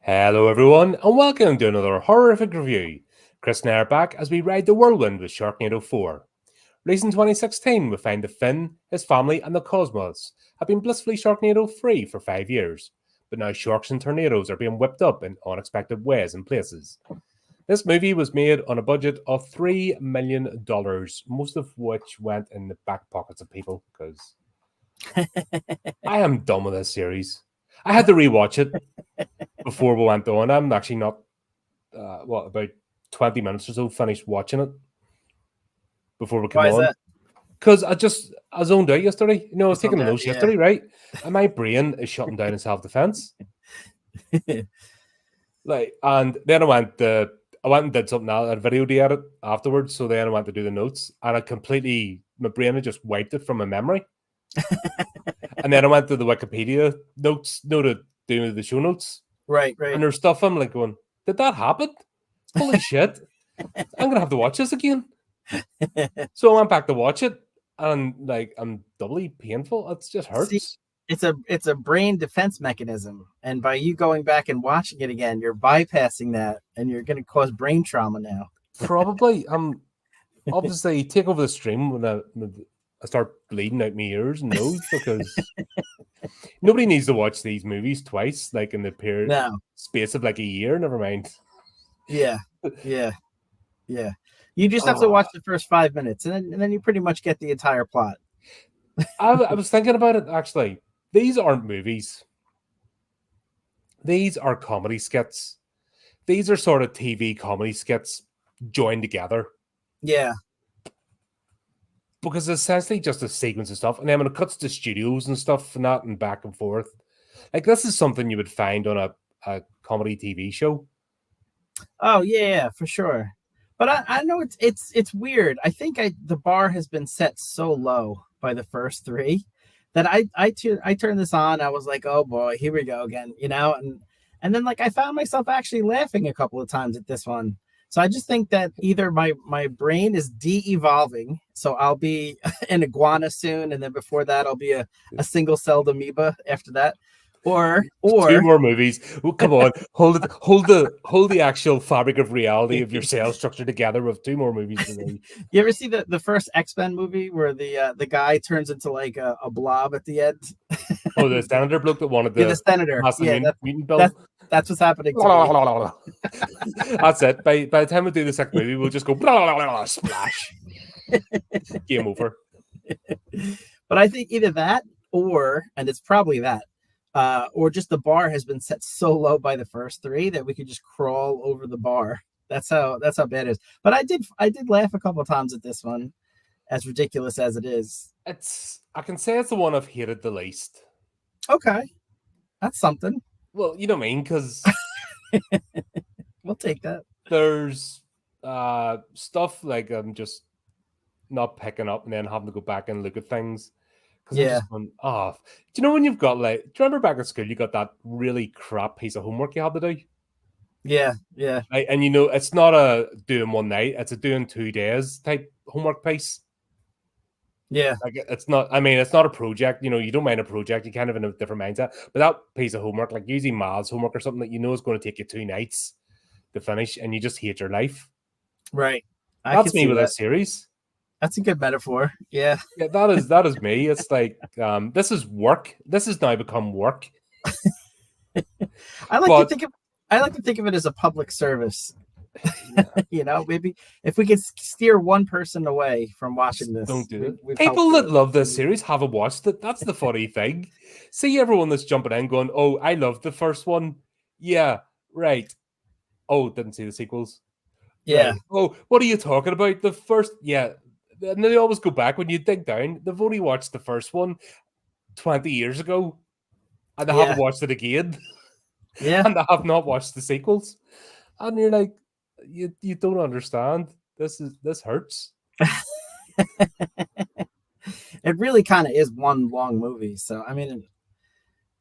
Hello, everyone, and welcome to another horrific review. Chris and I are back as we ride the whirlwind with Sharknado-free. Released in 2016, we find that Finn, his family, and the cosmos have been blissfully Sharknado-free for 5 years, but now sharks and tornadoes are being whipped up in unexpected ways and places. This movie was made on a budget of $3 million, most of which went in the back pockets of people, because I am done with this series. I had to rewatch it before we went on. I'm actually not, about 20 minutes or so finished watching it before we come Why is on. that? Because I zoned out yesterday. I was taking zoned out, notes yeah. yesterday, right? And my brain is shutting down in self-defense. And then I went and did something else, a video to edit afterwards. So then I went to do the notes, and my brain had just wiped it from my memory. And then I went to the Wikipedia notes, to do the show notes. Right. And there's stuff I'm like going, did that happen? Holy shit. I'm going to have to watch this again. So I went back to watch it, and I'm doubly painful. It just hurts. See, it's a brain defense mechanism. And by you going back and watching it again, you're bypassing that, and you're going to cause brain trauma now. Probably. Obviously, take over the stream when I start bleeding out my ears and nose, because nobody needs to watch these movies twice, in the space of a year. Never mind. Yeah. You just have to watch the first 5 minutes, and then you pretty much get the entire plot. I was thinking about it, actually. These aren't movies. These are comedy skits. These are sort of TV comedy skits joined together. Yeah. Because it's essentially just a sequence of stuff. And then when it cuts to studios and stuff and that and back and forth, this is something you would find on a comedy TV show. Oh, yeah, for sure. But I know it's weird. I think the bar has been set so low by the first three that I turned this on. I was like, oh boy, here we go again, and then I found myself actually laughing a couple of times at this one. So I just think that either my brain is de-evolving, so I'll be an iguana soon, and then before that I'll be a single-celled amoeba after that, or 2 more movies. Well, come on, hold the actual fabric of reality of your cell structure together with 2 more movies today. You ever see the first X-Men movie where the guy turns into a blob at the end? Oh, the senator bloke that wanted the senator. Mutant bill. That's what's happening to me. That's it. By the time we do the second movie, we'll just go splash. Game over. But I think either that and it's probably that, or just the bar has been set so low by the first 3 that we could just crawl over the bar. That's how bad it is. But I did laugh a couple of times at this one, as ridiculous as it is. I can say it's the one I've hated the least. Okay, that's something. Well, you know what I mean, because we'll take that. There's stuff I'm just not picking up, and then having to go back and look at things. Yeah. I'm just going off. Do you know when you've got do you remember back at school you got that really crap piece of homework you had to do? Yeah. And it's not a doing one night, it's a doing 2 days type homework piece. Yeah. It's not a project, you don't mind a project, you're kind of in a different mindset. But that piece of homework, usually maths homework or something that is going to take you 2 nights to finish, and you just hate your life. Right. That's me with this series. That's a good metaphor. Yeah. Yeah, that is me. It's this is work. This has now become work. I like to think of it as a public service. Yeah. Maybe if we could steer one person away from watching this. Don't do it. People that love this series haven't watched it. That's the funny thing. See everyone that's jumping in going, oh, I loved the first one. Yeah, right. Oh, didn't see the sequels. Yeah. Right. Oh, what are you talking about? The first, yeah. And they always go back when you dig down. They've only watched the first one 20 years ago, and they haven't watched it again. Yeah. And they have not watched the sequels. And you're like, you don't understand. This hurts. It really kind of is one long movie. So I mean,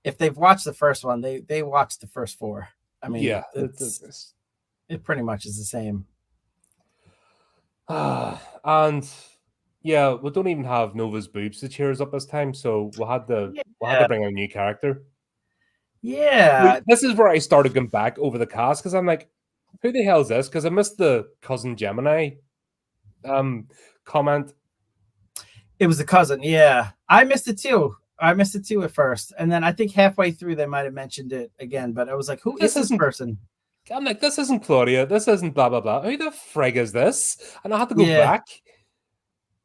if they've watched the first one, they watched the first 4. I mean, yeah, it pretty much is the same. And yeah, we don't even have Nova's boobs to cheer us up this time, so we had to bring a new character. Yeah, This is where I started going back over the cast because I'm like, who the hell is this? Because I missed the cousin Gemini comment. it was the cousin. Yeah, I missed it too. I missed it too at first, and then I think halfway through they might have mentioned it again. But I was like, who is this person? I'm like, this isn't Claudia. This isn't blah blah blah. Who the frig is this? And I had to go Yeah. back.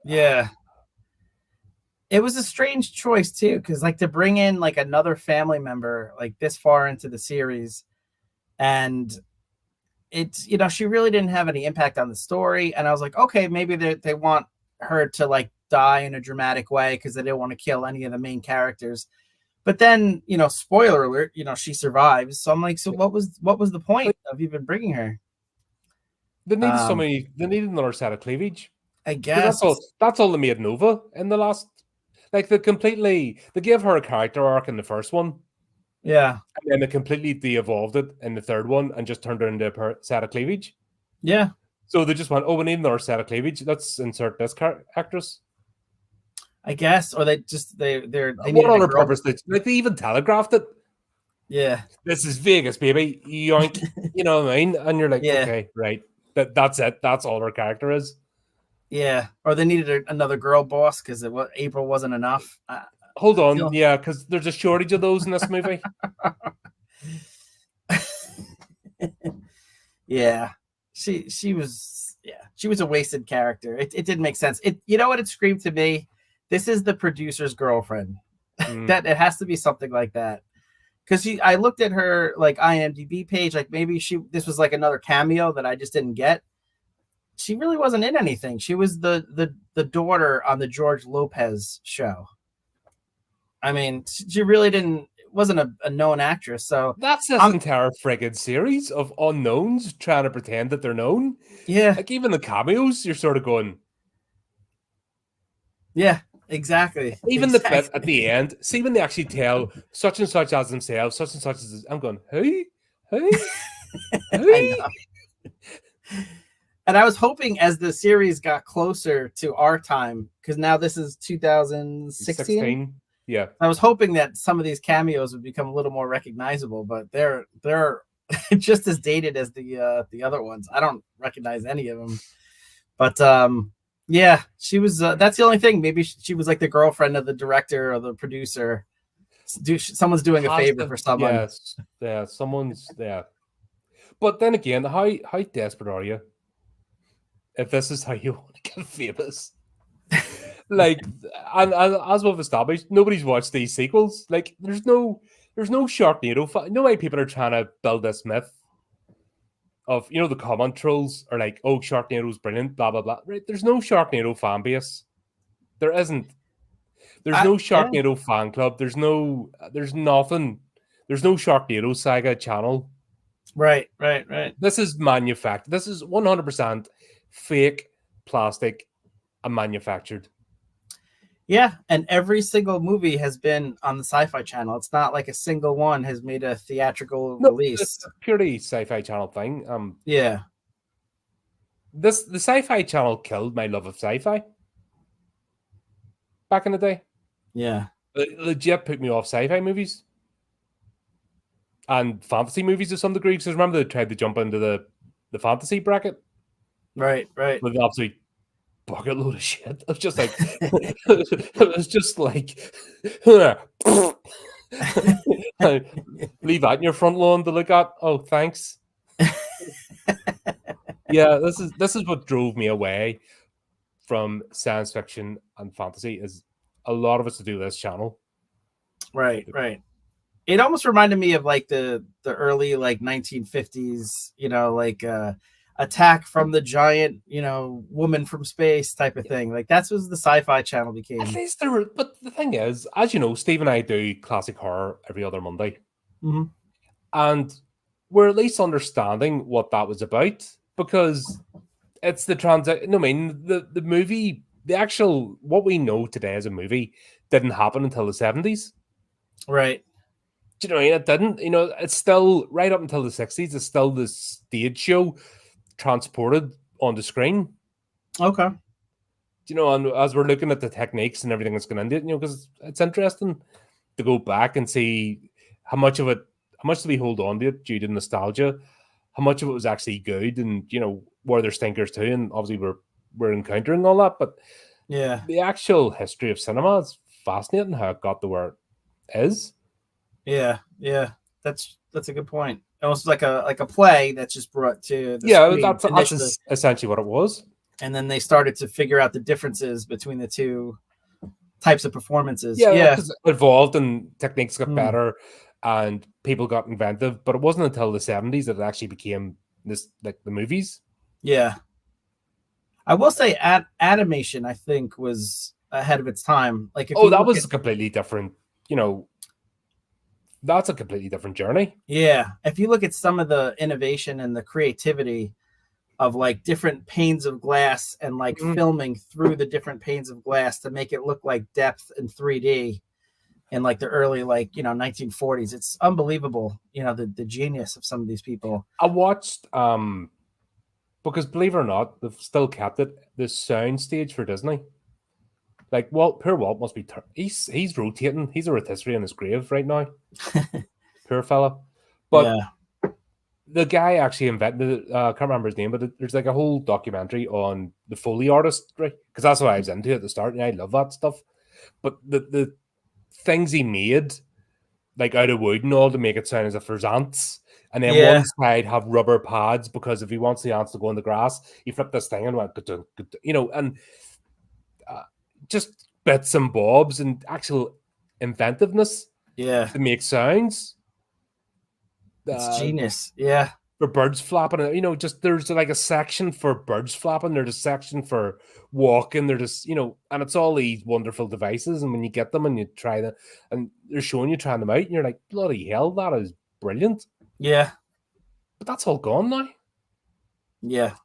Yeah. It was a strange choice too, because like to bring in like another family member like this far into the series, and it's she really didn't have any impact on the story. And I was like, okay, maybe they want her to like die in a dramatic way because they didn't want to kill any of the main characters. But then, spoiler alert, she survives. So I'm like, so what was the point of even bringing her? They needed They needed another set of cleavage. I guess that's all they made Nova in the last. Like they gave her a character arc in the first one. Yeah. And then they completely de-evolved it in the third one and just turned it into a set of cleavage. Yeah. So they just went, oh, we need another set of cleavage. Let's insert this actress. I guess, or they what other purpose? They even telegraphed it. Yeah, this is Vegas, baby. Yoink. You know what I mean? And you're like, okay, right. That's it. That's all her character is. Yeah, or they needed another girl boss because April wasn't enough. Hold on, yeah, because there's a shortage of those in this movie. Yeah, she was a wasted character. It didn't make sense. You know what it screamed to me? This is the producer's girlfriend. That it has to be something like that. Because I looked at her like IMDb page, like maybe this was like another cameo that I just didn't get. She really wasn't in anything. She was the daughter on the George Lopez show. I mean, she really wasn't a known actress. So that's this entire friggin' series of unknowns trying to pretend that they're known. Yeah. Like even the cameos, you're sort of going. Yeah, exactly. Even the bit at the end, see when they actually tell such and such as themselves, such and such as I'm going, who? I know. And I was hoping as the series got closer to our time, because now this is 2016. Yeah. I was hoping that some of these cameos would become a little more recognizable, but they're just as dated as the other ones. I don't recognize any of them. But yeah, she was. That's the only thing. Maybe she was like the girlfriend of the director or the producer. Someone's doing a favor for someone. Yes, yeah, someone's there. But then again, how desperate are you? If this is how you want to get famous, like, and as we've established, nobody's watched these sequels. Like, there's no Sharknado. You know why people are trying to build this myth of, the comment trolls are like, oh, Sharknado's brilliant, blah blah blah. Right? There's no Sharknado fan base. There isn't. There's no Sharknado fan club. There's nothing. There's no Sharknado Saga channel. Right. This is manufactured. This is 100% fake, plastic, and manufactured. Yeah, and every single movie has been on the Sci-Fi Channel. It's not like a single one has made a theatrical release. It's a purely Sci-Fi Channel thing. Yeah. The Sci-Fi Channel killed my love of sci-fi back in the day. Yeah. It legit put me off sci-fi movies and fantasy movies to some degree, because remember they tried to jump into the fantasy bracket. Right. With an absolute bucket load of shit. It was just like it was just like leave that in your front lawn to look at. Oh, thanks. Yeah, this is what drove me away from science fiction and fantasy. Is a lot of it's to do with this channel. Right. It almost reminded me of like the early like 1950s, like Attack from the Giant, woman from space type of thing. Like that's what the Sci-Fi Channel became. At least there were, but the thing is, as you know, Steve and I do classic horror every other Monday, and we're at least understanding what that was about, because it's the transit. No, I mean the movie, the actual what we know today as a movie didn't happen until the 70s. Right. Do you know what I mean? It didn't. It's still right up until the 60s. It's still the stage show transported on the screen. Okay. And as we're looking at the techniques and everything that's going into it, because it's interesting to go back and see how much do we hold on to it due to nostalgia? How much of it was actually good, and were there stinkers too? And obviously we're encountering all that, but yeah, the actual history of cinema is fascinating. How it got to where it is. yeah. That's a good point. Almost like a play that's just brought to the Yeah, screen initially, that's essentially what it was. and then they started to figure out the differences between the two types of performances. Yeah, Yeah. because it evolved and techniques got Mm, better and people got inventive. But it wasn't until the 70s that it actually became this, like the movies. yeah. I will say animation, I think, was ahead of its time. Like if Oh, you that look was at a completely different, that's a completely different journey. yeah, if you look at some of the innovation and the creativity of like different panes of glass and like Mhm. filming through the different panes of glass to make it look like depth in 3D in like the early 1940s. It's unbelievable, the genius of some of these people. I watched, because believe it or not, they've still kept it, the sound stage for Disney. Like, poor Walt must be, he's rotating. He's a rotisserie in his grave right now. Poor fella. But Yeah. the guy actually invented it. I can't remember his name, but there's like a whole documentary on the Foley artistry, because that's what I was into at the start, and I love that stuff. But the things he made, like out of wood and all, to make it sound as if there's ants, and then Yeah. one side have rubber pads because if he wants the ants to go in the grass, he flipped this thing and went, and just bits and bobs and actual inventiveness Yeah. to make sounds. It's Uh, genius. Yeah. for birds flapping, just there's like a section for birds flapping, there's a section for walking, they're just, and it's all these wonderful devices. And when you get them and you try them and they're showing you trying them out, and you're like, bloody hell, that is brilliant. Yeah. But that's all gone now. Yeah.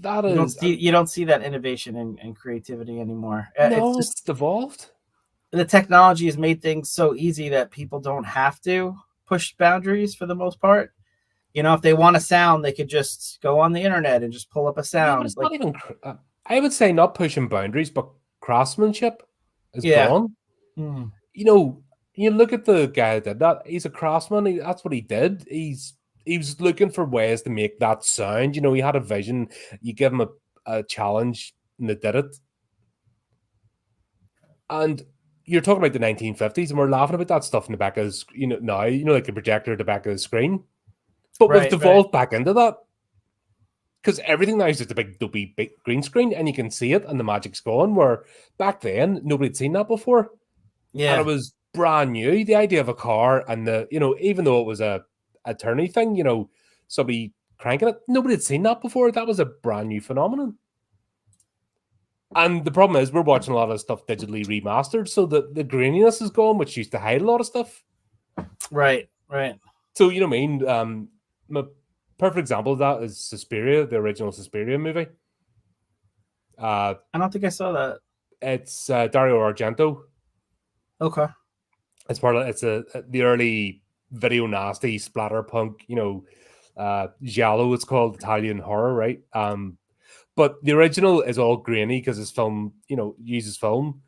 That You don't is, see that innovation and creativity anymore. It's no, just it's devolved. the technology has made things so easy that people don't have to push boundaries for the most part. If they want a sound, they could just go on the internet and just pull up a Yeah, but sound. it's Like, not even, I would say not pushing boundaries, but craftsmanship is yeah. gone. Mm. You look at the guy that did that. He's a craftsman. That's what he did. He was looking for ways to make that sound. He had a vision. You give him a challenge, and they did it. And you're talking about the 1950s, and we're laughing about that stuff in the back of his, now, like the projector at the back of the screen. But we've Right. devolved back into that. Because everything now is just a big dopey big green screen, and you can see it, and the magic's gone. Where back then, nobody'd seen that before. And it Yeah. was brand new. The idea of a car and even though it was a attorney thing, somebody cranking it, nobody had seen that before. That was a brand new phenomenon. And the problem is we're watching a lot of stuff digitally remastered, so the graininess is gone, which used to hide a lot of stuff. Right. Right. So you know what I mean? My perfect example of that is Suspiria, the original Suspiria movie. I don't think I saw that. It's Dario Argento. Okay. It's the early video nasty splatter punk, giallo. It's called Italian horror, right? But the original is all grainy because it's film, uses film,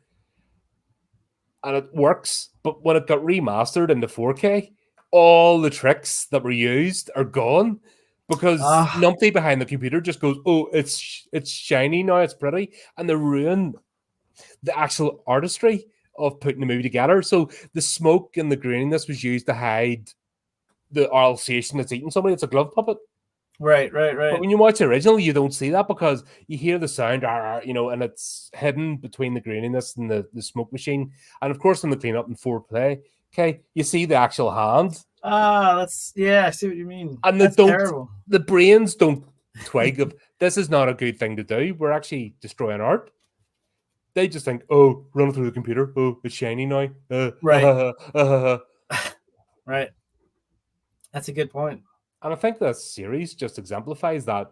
and it works. But when it got remastered into 4K, all the tricks that were used are gone because numpty behind the computer just goes, "Oh, it's shiny now, it's pretty," and they ruin the actual artistry of putting the movie together. So the smoke and the graininess was used to hide the Alsatian that's eating somebody. It's a glove puppet. Right. But when you watch the original, you don't see that because you hear the sound, and it's hidden between the graininess and the smoke machine. And of course, when they clean up in 4K, okay, you see the actual hand. I see what you mean. And that's terrible. The brains don't twig of this is not a good thing to do. We're actually destroying art. They just think, oh, run it through the computer. Oh, it's shiny now. Right. Right. That's a good point. And I think this series just exemplifies that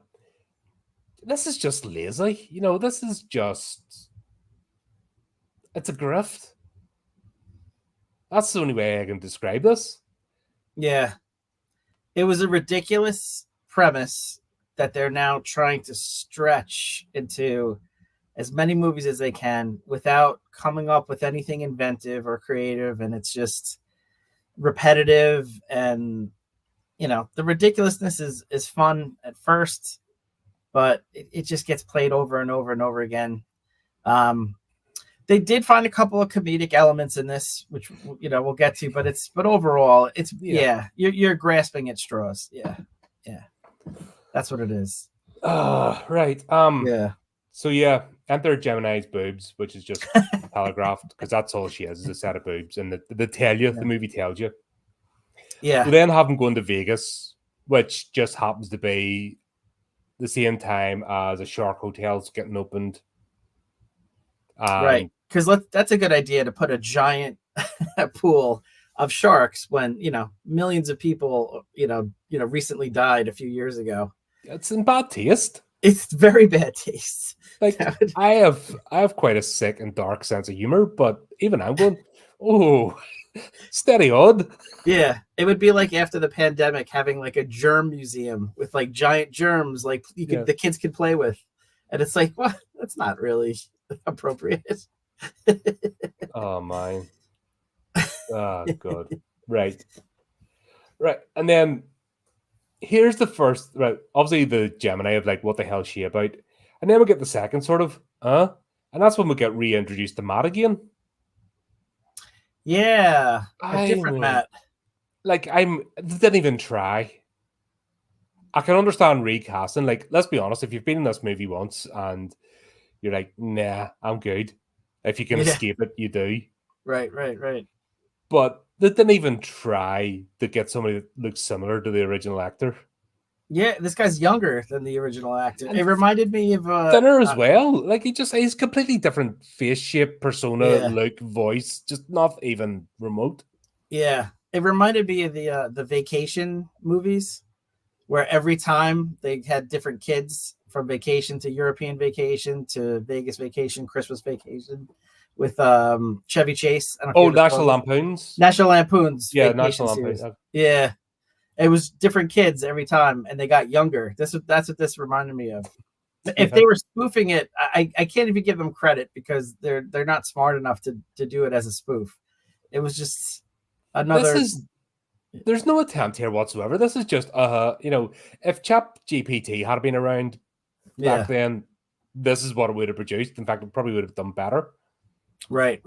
this is just lazy. This is just... It's a grift. That's the only way I can describe this. Yeah. It was a ridiculous premise that they're now trying to stretch into as many movies as they can without coming up with anything inventive or creative. And it's just, repetitive, and the ridiculousness is fun at first, but it just gets played over and over and over again. They did find a couple of comedic elements in this, which we'll get to, but overall, it's you're grasping at straws. Yeah, that's what it is. Right. Yeah. So enter Gemini's boobs, which is just telegraphed because that's all she is a set of boobs, and they tell you the movie tells you. Yeah. We then have them going to Vegas, which just happens to be the same time as a shark hotel's getting opened. Right, because that's a good idea to put a giant pool of sharks when millions of people recently died a few years ago. It's in bad taste. It's very bad taste. Like I have quite a sick and dark sense of humor, but even I'm going, oh, steady on. Yeah, it would be like after the pandemic having like a germ museum with like giant germs like the kids could play with, and it's like, well, that's not really appropriate. Oh my. Oh god. Right, and then here's the first, right, obviously the Gemini of like, what the hell is she about, and then we get the second sort of and that's when we get reintroduced to Matt again. Yeah, a different Matt. Like, didn't even try. I can understand recasting. Like, let's be honest, if you've been in this movie once and you're like, nah, I'm good, if you can escape it, you do. Right. But they didn't even try to get somebody that looks similar to the original actor. Yeah, this guy's younger than the original actor. It reminded me of thinner as well. Like he's completely different face shape, persona, look, voice, just not even remote. Yeah, it reminded me of the Vacation movies, where every time they had different kids, from Vacation to European Vacation to Vegas Vacation, Christmas Vacation, with Chevy Chase. National Lampoons. National Lampoons. Yeah, National Lampoons. Yeah. It was different kids every time, and they got younger. That's what this reminded me of. If they were spoofing it, I can't even give them credit because they're not smart enough to do it as a spoof. It was just another. There's no attempt here whatsoever. This is just if ChatGPT had been around back then, this is what it would have produced. In fact, it probably would have done better. Right.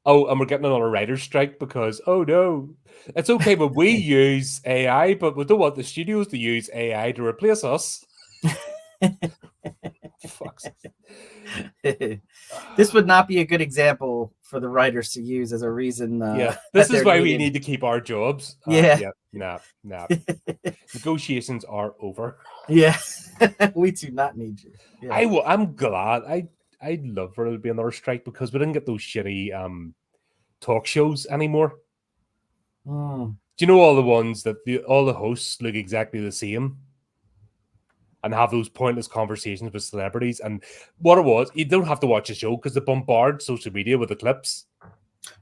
Oh, and we're getting another writer's strike because, oh no, it's okay, but we use AI, but we don't want the studios to use AI to replace us. Fuck's sake. This would not be a good example for the writers to use as a reason. This is why we need to keep our jobs. Nah. Negotiations are over. Yeah, we do not need you. Yeah. I'm glad. I'd love for it to be another strike because we didn't get those shitty talk shows anymore. Do you know all the ones that all the hosts look exactly the same and have those pointless conversations with celebrities? And what it was, you don't have to watch the show because they bombard social media with the clips.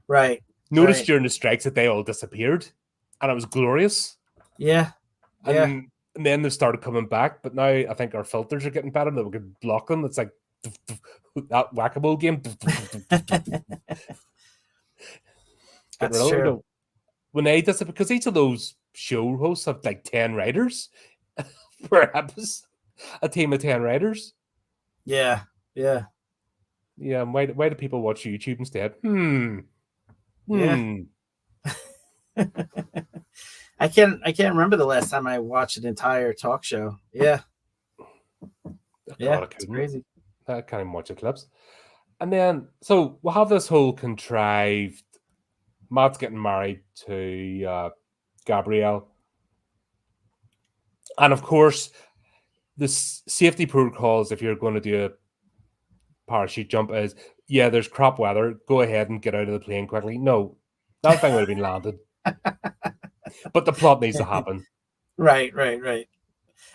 Right. Notice during the strikes that they all disappeared, and it was glorious. Yeah. And then they started coming back, but now I think our filters are getting better that we can block them. It's like that whack-a-mole game. That's true. When they disappear, because each of those show hosts have like 10 writers per episode, a team of 10 writers. Yeah. Why do people watch YouTube instead? I can't remember the last time I watched an entire talk show. Yeah, it's crazy. I can't even watch the clips. And then, so we'll have this whole contrived, Matt's getting married to Gabrielle. And of course, the safety protocols, if you're going to do a parachute jump, is, there's crap weather, go ahead and get out of the plane quickly. No, that thing would have been landed. But the plot needs to happen. Right.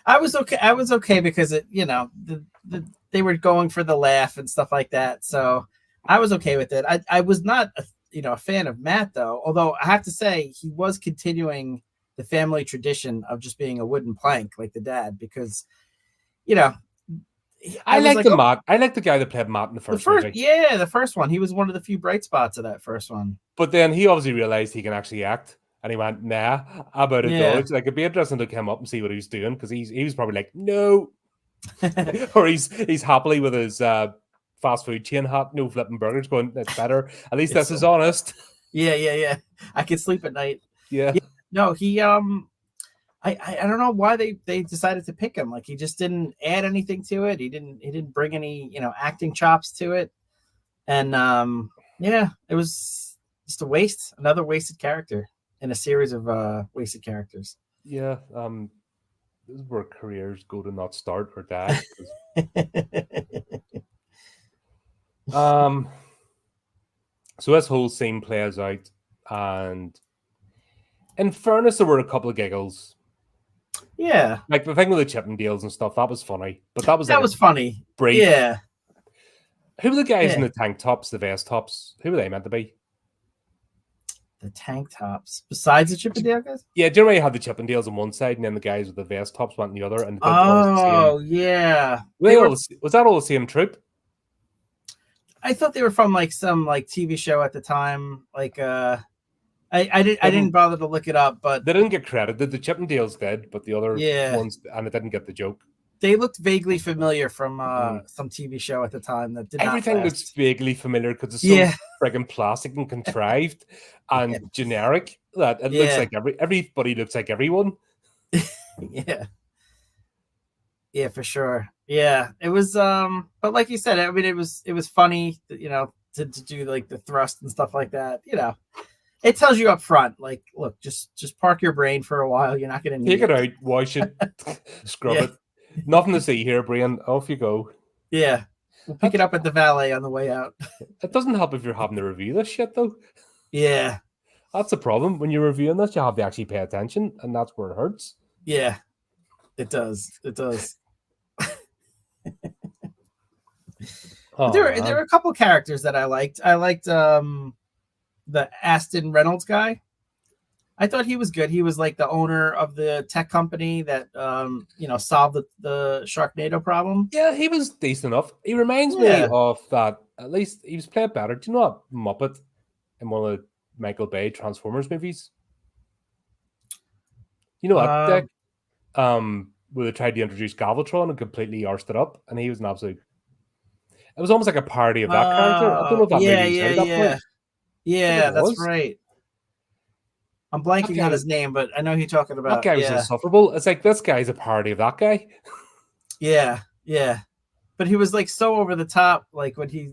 I was okay because it, they were going for the laugh and stuff like that. So I was okay with it. I was not a fan of Matt, though, although I have to say he was continuing the family tradition of just being a wooden plank like the dad, because I like the guy that played Matt in the first movie. Yeah, the first one. He was one of the few bright spots of that first one. But then he obviously realized he can actually act, and he went, "Nah, how about a Yeah. dodge?" Like it'd be interesting to look him up and see what he was doing because he was probably like, "No," or he's happily with his fast food chain hat, no flipping burgers, going, "It's better. At least this is honest." Yeah. I can sleep at night. Yeah. No, he I don't know why they decided to pick him. Like he just didn't add anything to it. He didn't bring any, acting chops to it. And yeah, it was just a waste, another wasted character in a series of wasted characters. Yeah. This is where careers go to not start or die. So this whole scene plays out, and in fairness, there were a couple of giggles. Yeah, Like the thing with the Chippendales and stuff, that was funny. But that was funny. Brief. Yeah. Who were the guys in the tank tops, the vest tops? Who were they meant to be? The tank tops, besides the Chippendale guys? Yeah, do you remember you had the Chippendales on one side and then the guys with the vest tops went on the other? And yeah. Was that all the same troop? I thought they were from like some TV show at the time. Like I didn't bother to look it up, but they didn't get credited. The Chippendales did, but the other ones, and it didn't get the joke. They looked vaguely familiar from some TV show at the time that did Everything not looks vaguely familiar because it's so friggin' plastic and contrived and generic that it looks like everybody looks like everyone. Yeah, for sure. Yeah, it was. But like you said, I mean, it was funny, to do like the thrust and stuff like that. It tells you up front, like, look, just park your brain for a while. You're not going to need Take it out, wash it, scrub it. Nothing to see here, brain. Off you go. Yeah, we'll pick it up at the valet on the way out. It doesn't help if you're having to review this shit, though. Yeah, that's the problem. When you're reviewing this, you have to actually pay attention, and that's where it hurts. Yeah, it does. It does. There are a couple characters that I liked. I liked the Aston Reynolds guy. I thought he was good. He was like the owner of the tech company that solved the Sharknado problem. Yeah, he was decent enough. He reminds me of that. At least he was played better. Do you know what Muppet in one of the Michael Bay Transformers movies? You know what, Dick? Where they tried to introduce Galvatron and completely arsed it up, and he was an absolute. It was almost like a parody of that character. I don't know if that movie was that point. Yeah, that's right. I'm blanking on his name, but I know who you're talking about. That guy was insufferable. It's like this guy's a parody of that guy. Yeah. But he was like so over the top, like when he,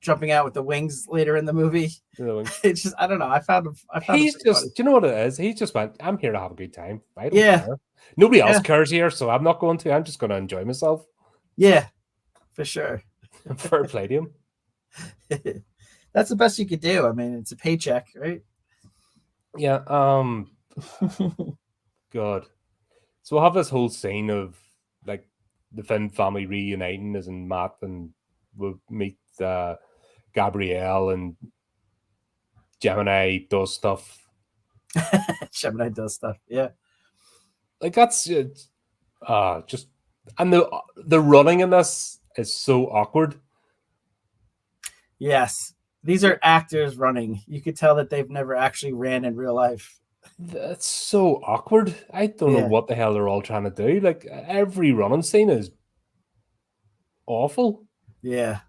jumping out with the wings later in the movie. It's just, I don't know. I found him. He's just, do you know what it is? He just went, I'm here to have a good time. I don't care. Nobody else cares here, so I'm not going to. I'm just going to enjoy myself. Yeah, for sure. Fair play to him. That's the best you could do. I mean, it's a paycheck, right? Yeah. God. So we'll have this whole scene of like the Finn family reuniting as in Matt, and we'll meet Gabrielle, and Gemini does stuff. Gemini does stuff. Yeah. Like that's just and the running in this is so awkward. Yes. These are actors running. You could tell that they've never actually ran in real life. That's so awkward. I don't know what the hell they're all trying to do. Like every running scene is awful. Yeah.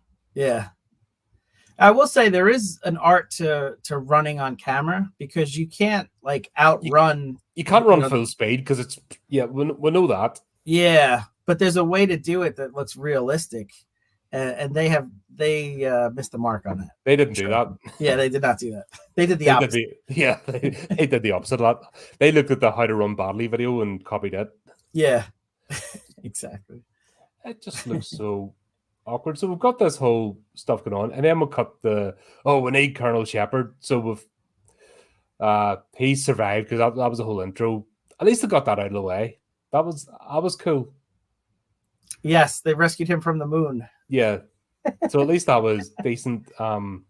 I will say there is an art to running on camera, because you can't like outrun. You can't run full speed because it's we know that. Yeah, but there's a way to do it that looks realistic. And they missed the mark on that. They didn't do that. Yeah, they did not do that. They did the opposite. They did the opposite of that. They looked at the How to Run Badly video and copied it. Yeah, exactly. It just looks so awkward. So we've got this whole stuff going on, and then we'll cut we need Colonel Shepard. So we've he survived because that was the whole intro. At least they got that out of the way. That was cool. Yes, they rescued him from the moon. Yeah. So at least that was decent. But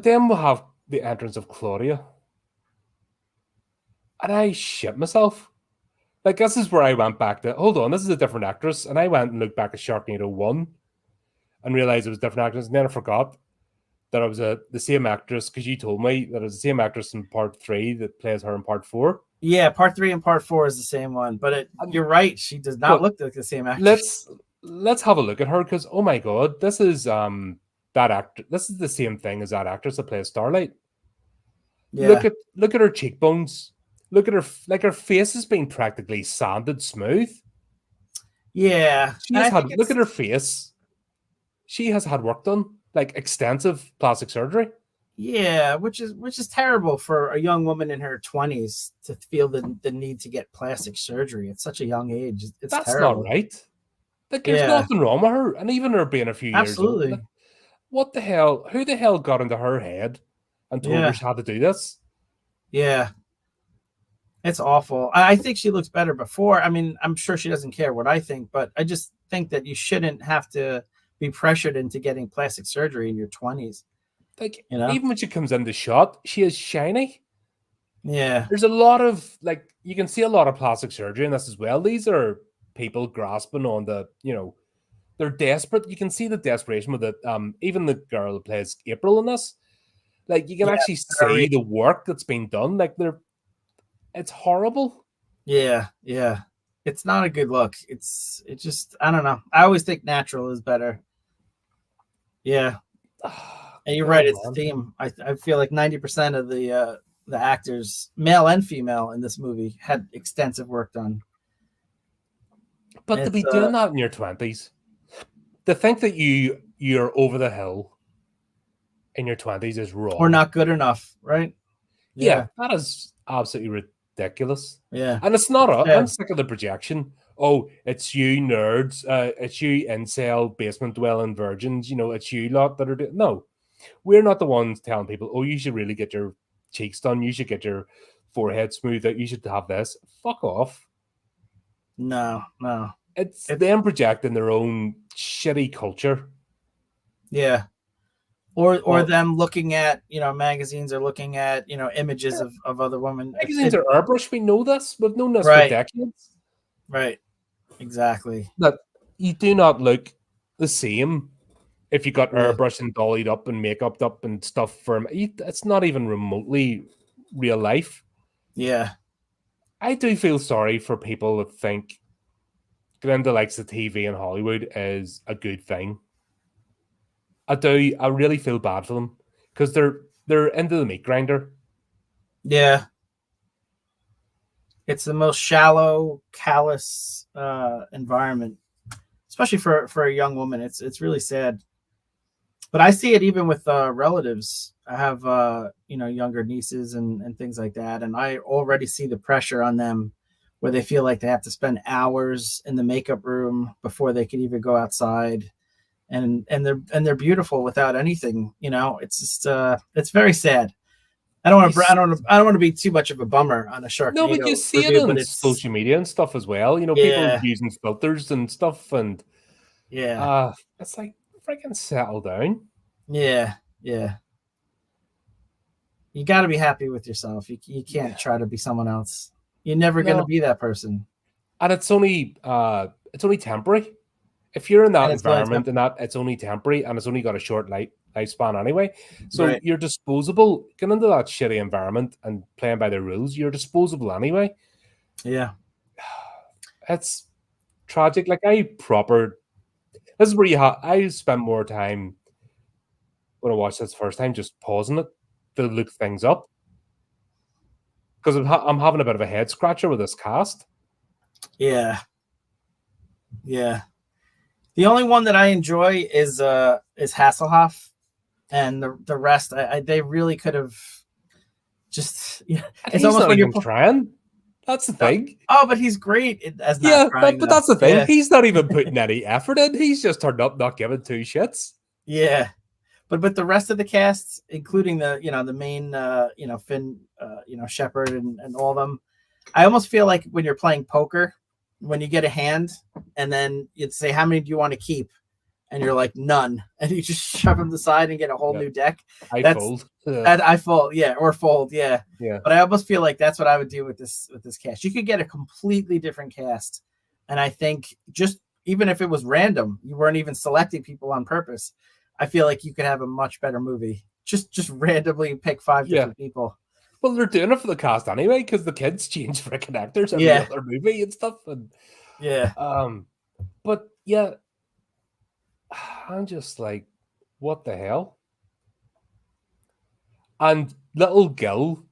then we'll have the entrance of Claudia. And I shit myself. Like, this is where I went back to, hold on, this is a different actress. And I went and looked back at Sharknado 1 and realized it was a different actress. And then I forgot that it was the same actress, because you told me that it was the same actress in part 3 that plays her in part 4. Yeah, part 3 and part 4 is the same one, but you're right. She does not look like the same actress. Let's have a look at her, because oh my god, this is that actor. This is the same thing as that actress that plays Starlight. Yeah. Look at her cheekbones. Look at her, like her face is being practically sanded smooth. Yeah, She has had. Look at her face. She has had work done, like extensive plastic surgery. Yeah, which is terrible for a young woman in her 20s to feel the need to get plastic surgery at such a young age. That's terrible. Not right. Like, there's nothing wrong with her, and even her being a few years old. Like, what the hell? Who the hell got into her head and told her she had to do this? Yeah. It's awful. I think she looks better before. I mean, I'm sure she doesn't care what I think, but I just think that you shouldn't have to be pressured into getting plastic surgery in your 20s. Like, even when she comes into shot, she is shiny. Yeah. There's a lot of, like, you can see a lot of plastic surgery in this as well. These are people grasping on the, they're desperate. You can see the desperation with it. Even the girl who plays April in this, like, you can actually see the work that's been done. Like, it's horrible. Yeah. It's not a good look. It just, I don't know. I always think natural is better. Yeah. And you're right. It's the theme. I feel like 90% of the actors, male and female, in this movie had extensive work done. But to be doing that in your 20s, to think that you're over the hill in your 20s is wrong. Or not good enough, right? Yeah, that is absolutely ridiculous. Yeah. And it's not I'm sick of the projection. Oh, it's you nerds. It's you incel, basement dwelling virgins. It's you lot that are doing. No, we're not the ones telling people, oh, you should really get your cheeks done. You should get your forehead smoothed out. You should have this. Fuck off. No. It's them projecting their own shitty culture. Yeah. Or them looking at, magazines, or looking at, images of other women. Magazines are airbrush. We know this. We've known this for decades. Right. Exactly. That you do not look the same if you got airbrushed and dollied up and makeup up and stuff for it's not even remotely real life. Yeah. I do feel sorry for people that think getting into likes of TV in Hollywood is a good thing. I do. I really feel bad for them because they're into the meat grinder. Yeah. It's the most shallow, callous environment, especially for a young woman. It's really sad. But I see it even with relatives. I have younger nieces and things like that, and I already see the pressure on them, where they feel like they have to spend hours in the makeup room before they can even go outside, and they're beautiful without anything. It's just it's very sad. I don't want to be too much of a bummer on a Sharknado. No, but you see it on social media and stuff as well. People using filters and stuff, and it's like, freaking settle down. Yeah. You got to be happy with yourself. You can't try to be someone else. You're never going to be that person. And it's only temporary. If you're in that environment and that it's only temporary and it's only got a short lifespan anyway. So you're disposable. Get into that shitty environment and playing by the rules, you're disposable anyway. Yeah. It's tragic. Like, this is where I spent more time when I watched this first time just pausing it to look things up. Because I'm having a bit of a head scratcher with this cast. Yeah. The only one that I enjoy is Hasselhoff, and the rest they really could have just. It's almost like you're trying. That's the thing. Oh, but he's great as not trying. But that's the thing. Yeah. He's not even putting any effort in. He's just turned up, not giving two shits. Yeah, but the rest of the cast, including the main Finn Shepard and all of them, I almost feel like when you're playing poker, when you get a hand and then you'd say, how many do you want to keep? And you're like, none. And you just shove them aside and get a whole new deck. I fold. I fold. Yeah. Or fold. Yeah. Yeah. But I almost feel like that's what I would do with this cast. You could get a completely different cast. And I think just even if it was random, you weren't even selecting people on purpose, I feel like you could have a much better movie. Just randomly pick 5 different people. Well, they're doing it for the cast anyway, because the kids change freaking actors every other movie and stuff. And but yeah, I'm just like, what the hell? And little Gil,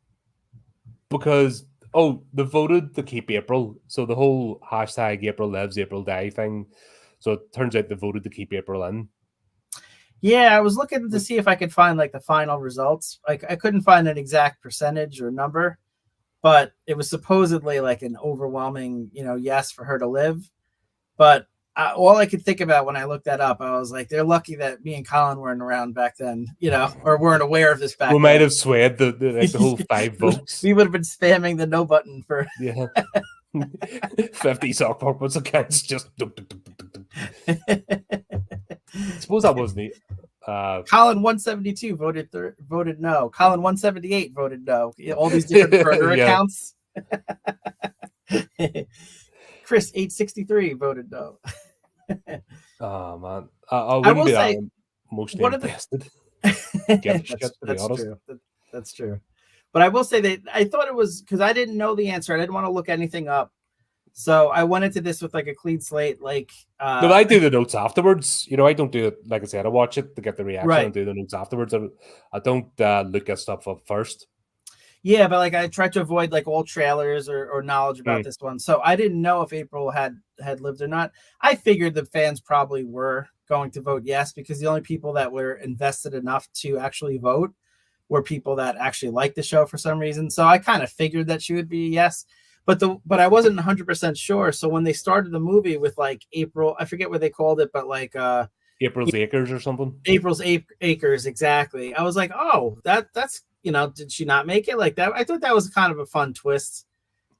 because they voted to keep April, so the whole hashtag April lives, April die thing. So it turns out they voted to keep April in. Yeah, I was looking to see if I could find like the final results. Like I couldn't find an exact percentage or number, but it was supposedly like an overwhelming, yes for her to live. But all I could think about when I looked that up, I was like, they're lucky that me and Colin weren't around back then, or weren't aware of this back then. We might have swayed the whole 5 votes. We would have been spamming the no button for 50 sock puppets against just. I suppose that was the. Colin 172 voted no. Colin 178 voted no. All these different burner accounts. Chris 863 voted no. Oh man, I wouldn't be that emotionally invested. That's true. But I will say that I thought it was because I didn't know the answer. I didn't want to look anything up. So I went into this with like a clean slate. Like, no, I do the notes afterwards. I don't do it, like I said, I watch it to get the reaction and do the notes afterwards. I don't look at stuff up first. Yeah, but like I tried to avoid like all trailers or knowledge about this one. So I didn't know if April had lived or not. I figured the fans probably were going to vote yes, because the only people that were invested enough to actually vote were people that actually liked the show for some reason. So I kind of figured that she would be yes. But I wasn't 100% sure. So when they started the movie with like April, I forget what they called it, but like April's Acres or something. April's Acres, exactly. I was like, oh, that's did she not make it like that? I thought that was kind of a fun twist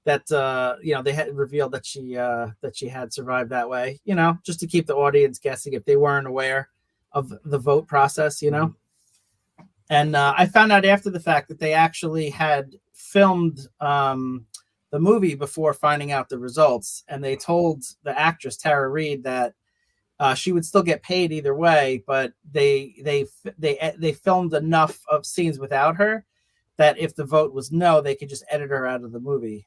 that they had revealed that she had survived that way. Just to keep the audience guessing if they weren't aware of the vote process. And I found out after the fact that they actually had filmed the movie before finding out the results, and they told the actress Tara Reid that she would still get paid either way, but they filmed enough of scenes without her that if the vote was no, they could just edit her out of the movie.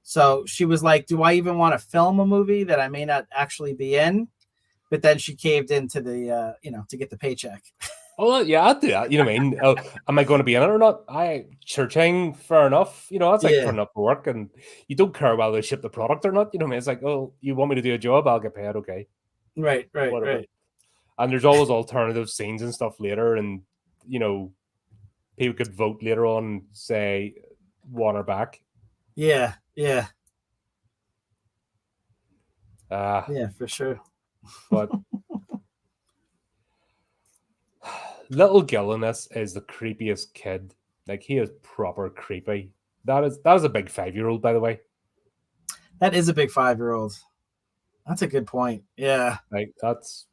So she was like, do I even want to film a movie that I may not actually be in? But then she caved into the to get the paycheck. Oh yeah, I'd do that. You know what I mean? Am I going to be in it or not? Churching, fair enough. That's like turning up for work, and you don't care whether they ship the product or not. You know what I mean? It's like, oh, you want me to do a job? I'll get paid. Okay. Right. And there's always alternative scenes and stuff later, and people could vote later on and say, want her back. Yeah. Yeah, for sure. But little Gil in this is the creepiest kid. Like, he is proper creepy. That is a big 5-year-old, by the way. That is a big 5-year-old. That's a good point. Yeah. Like, that's...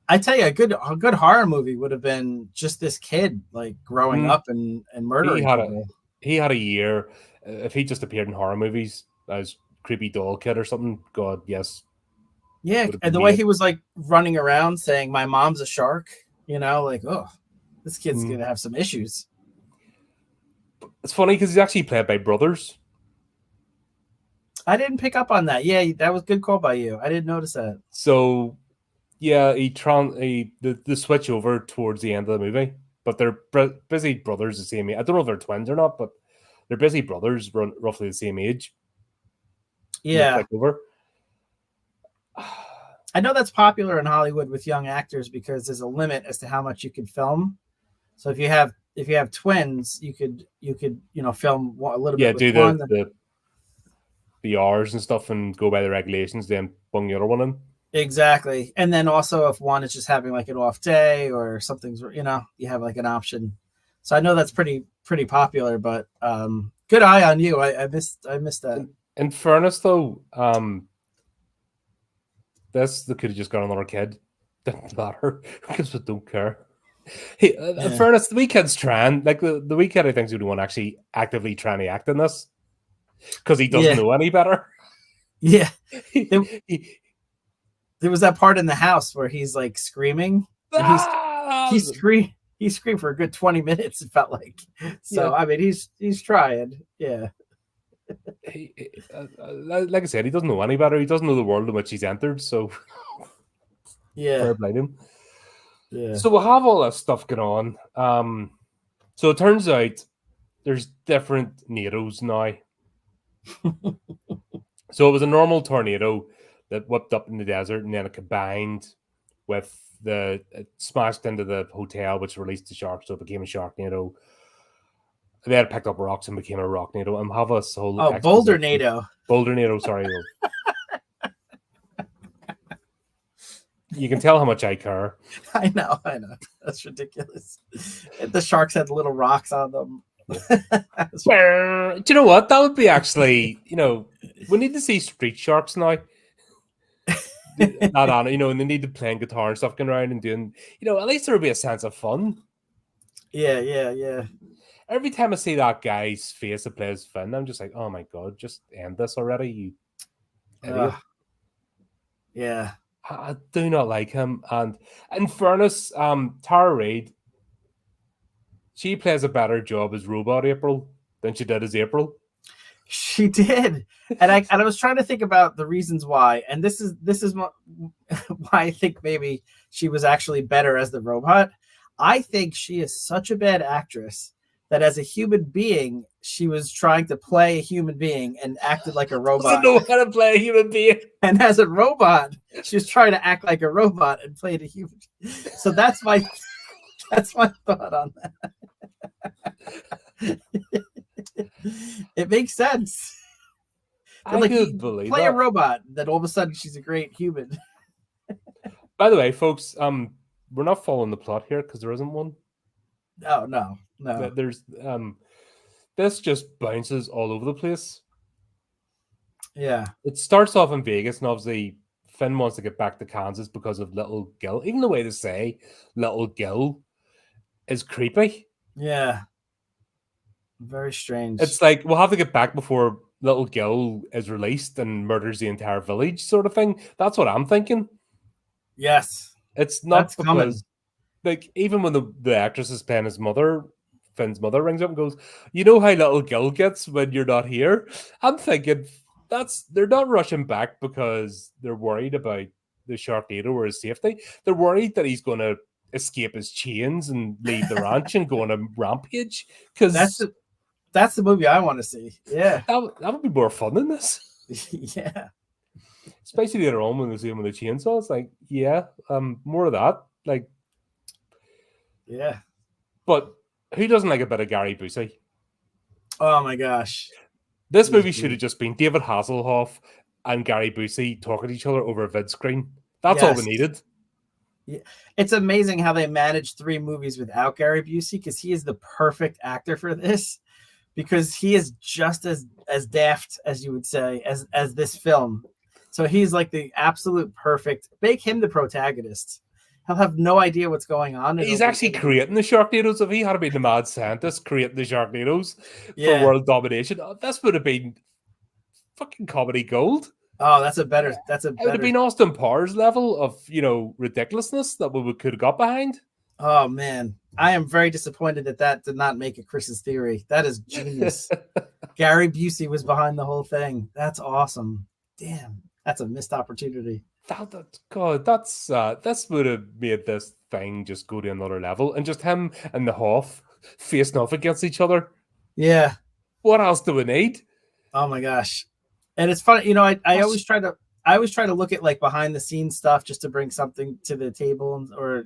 I tell you, a good horror movie would have been just this kid, like, growing up and murdering people. He had a year. If he just appeared in horror movies as creepy doll kid or something, God, yes. Yeah, and the way he was, like, running around saying, my mom's a shark, like, oh, this kid's going to have some issues. It's funny because he's actually played by brothers. I didn't pick up on that. Yeah, that was a good call by you. I didn't notice that. So, yeah, the switch over towards the end of the movie, but they're busy brothers the same age. I don't know if they're twins or not, but they're busy brothers, roughly the same age. Yeah. Over. I know that's popular in Hollywood with young actors because there's a limit as to how much you can film. So if you have twins, you could film a little bit. Yeah, do the R's and stuff and go by the regulations, then bung the other one in. Exactly. And then also if one is just having like an off day or something's, you have like an option. So I know that's pretty popular, but good eye on you. I missed that. In fairness though, they could have just got another kid. Didn't matter because we don't care. In fairness, the wee kid's trying. Like the wee kid, I think, is the one actually actively trying to act in this because he doesn't know any better. Yeah, they there was that part in the house where he's like screaming, and he screamed for a good 20 minutes. It felt like. So yeah. I mean, he's trying. Yeah. Like I said, he doesn't know any better. He doesn't know the world in which he's entered. So yeah, fair play to him. Yeah. So we'll have all that stuff going on. So it turns out there's different tornadoes now. So it was a normal tornado that whipped up in the desert, and then it combined with it smashed into the hotel, which released the shark, so it became a sharknado. They had picked up rocks and became a rocknado, and have us whole Bouldernado. Bouldernado, sorry. You can tell how much I care. I know. That's ridiculous. The sharks had little rocks on them. Do you know what? That would be actually, we need to see street sharks now. Not on, and they need to play guitar and stuff going around and doing, at least there would be a sense of fun. Yeah. Every time I see that guy's face that plays Finn, I'm just like, oh my God, just end this already, you idiot. Yeah. I do not like him. And in fairness, Tara Reid, she plays a better job as Robot April than she did as April. She did, and I was trying to think about the reasons why, and this is why I think maybe she was actually better as the robot. I think she is such a bad actress that as a human being, she was trying to play a human being and acted like a robot. Doesn't know how to play a human being. And as a robot, she was trying to act like a robot and played a human. So that's my thought on that. It makes sense. I could believe play that. A robot, then all of a sudden she's a great human. By the way, folks, we're not following the plot here because there isn't one. Oh, no. There's this just bounces all over the place. Yeah. It starts off in Vegas, and obviously Finn wants to get back to Kansas because of Little Gil. Even the way they say Little Gil is creepy. Yeah. Very strange. It's like, we'll have to get back before Little Gil is released and murders the entire village, sort of thing. That's what I'm thinking. Yes. It's not That's because, coming. like, even when the actress is playing his mother, Finn's mother rings up and goes, "You know how Little Gil gets when you're not here?" I'm thinking they're not rushing back because they're worried about the Sharknado or his safety. They're worried that he's going to escape his chains and leave the ranch and go on a rampage. Because that's the movie I want to see. Yeah, that would be more fun than this. Yeah, especially later on when they see him with the chainsaw. It's like, yeah, more of that. Like, yeah. But who doesn't like a bit of Gary Busey? Oh my gosh. This movie should have just been David Hasselhoff and Gary Busey talking to each other over a vid screen. That's all we needed. Yeah. It's amazing how they managed 3 movies without Gary Busey, because he is the perfect actor for this, because he is just as daft, as you would say, as this film. So he's like the absolute perfect. Make him the protagonist. He'll have no idea what's going on. He's actually creating the Sharknadoes. If he had been the mad scientist creating the Sharknadoes for world domination, this would have been fucking comedy gold. Oh, that's a better. It would have been Austin Powers level of, ridiculousness that we could have got behind. Oh man, I am very disappointed that did not make it Chris's theory. That is genius. Gary Busey was behind the whole thing. That's awesome. Damn, that's a missed opportunity. This would have made this thing just go to another level, and just him and the Hoff facing off against each other. Yeah. What else do we need? Oh my gosh. And it's funny, I always try to look at like behind the scenes stuff just to bring something to the table, or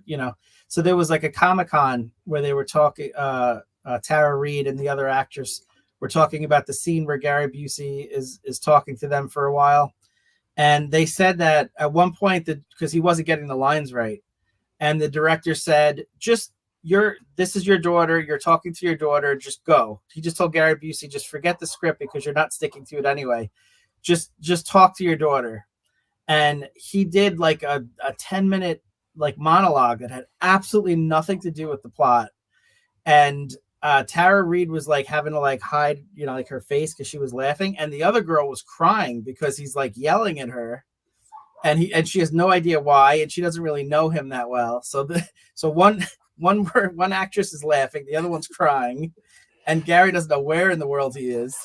so there was like a Comic-Con where they were talking, Tara Reid and the other actress were talking about the scene where Gary Busey is talking to them for a while. And they said that at one point, because he wasn't getting the lines right, and the director said, this is your daughter. You're talking to your daughter. Just go. He just told Gary Busey, just forget the script because you're not sticking to it anyway. Just talk to your daughter. And he did like a 10-minute like monologue that had absolutely nothing to do with the plot. And Tara Reid was like having to like hide, like her face because she was laughing. And the other girl was crying because he's like yelling at her. and she has no idea why, and she doesn't really know him that well. So one actress is laughing, the other one's crying, and Gary doesn't know where in the world he is.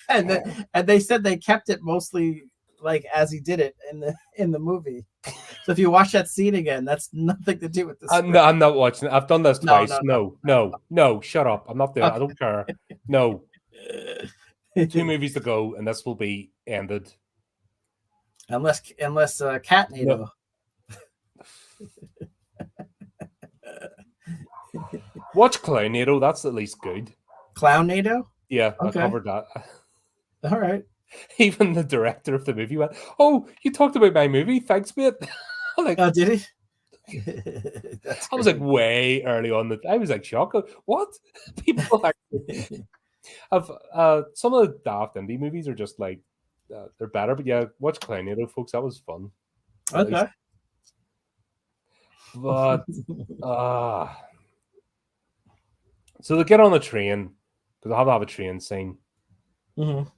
And they said they kept it mostly like as he did it in the movie. So if you watch that scene again, that's nothing to do with this. I'm not watching it. I've done this twice. No, shut up. I'm not doing it. I don't care. No. 2 movies to go, and this will be ended. Unless Catnado. No. Watch Clownado. That's at least good. Clownado? Yeah, Okay. I covered that. All right. Even the director of the movie went, "Oh, you talked about my movie. Thanks, mate." I'm like, oh, did he? I was like way early on. I was like shocked. What? People actually have some of the daft indie movies are just like they're better. But yeah, watch Clownado, folks. That was fun. Okay. But so they get on the train because they have to have a train scene. Mm-hmm.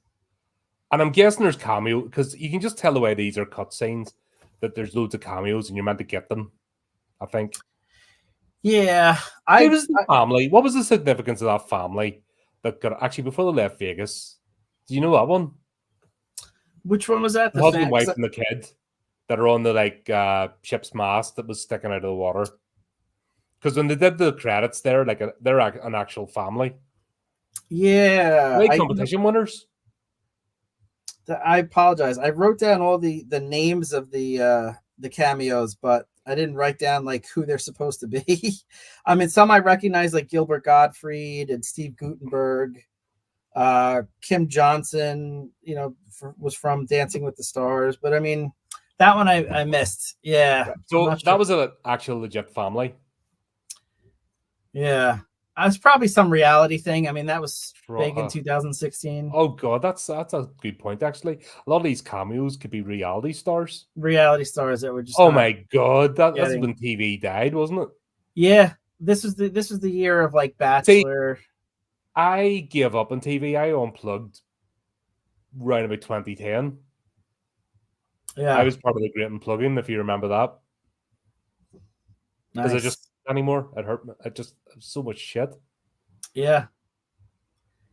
And I'm guessing there's cameo because you can just tell the way these are cut scenes that there's loads of cameos and you're meant to get them. I think. Yeah, family. What was the significance of that family that got actually before they left Vegas? Do you know that one? Which one was that? The husband, wife, and the kid that are on the ship's mast that was sticking out of the water. Because when they did the credits, they're an actual family. Yeah, Are they competition winners? I apologize. I wrote down all the names of the cameos, but I didn't write down like who they're supposed to be. I mean, some I recognize like Gilbert Gottfried and Steve Guttenberg. Kim Johnson, was from Dancing with the Stars, but I mean, that one I missed. Yeah. So that was an actual legit family. Yeah. It's probably some reality thing. I mean, that was big in 2016. Oh god, that's a good point. Actually, a lot of these cameos could be reality stars. Reality stars that were just. Oh my god, that's when TV died, wasn't it? Yeah, this was the year of like Bachelor. See, I gave up on TV. I unplugged around about 2010. Yeah, I was part of the great unplugging, if you remember that. Because I just anymore. It hurt me. It just so much shit. Yeah.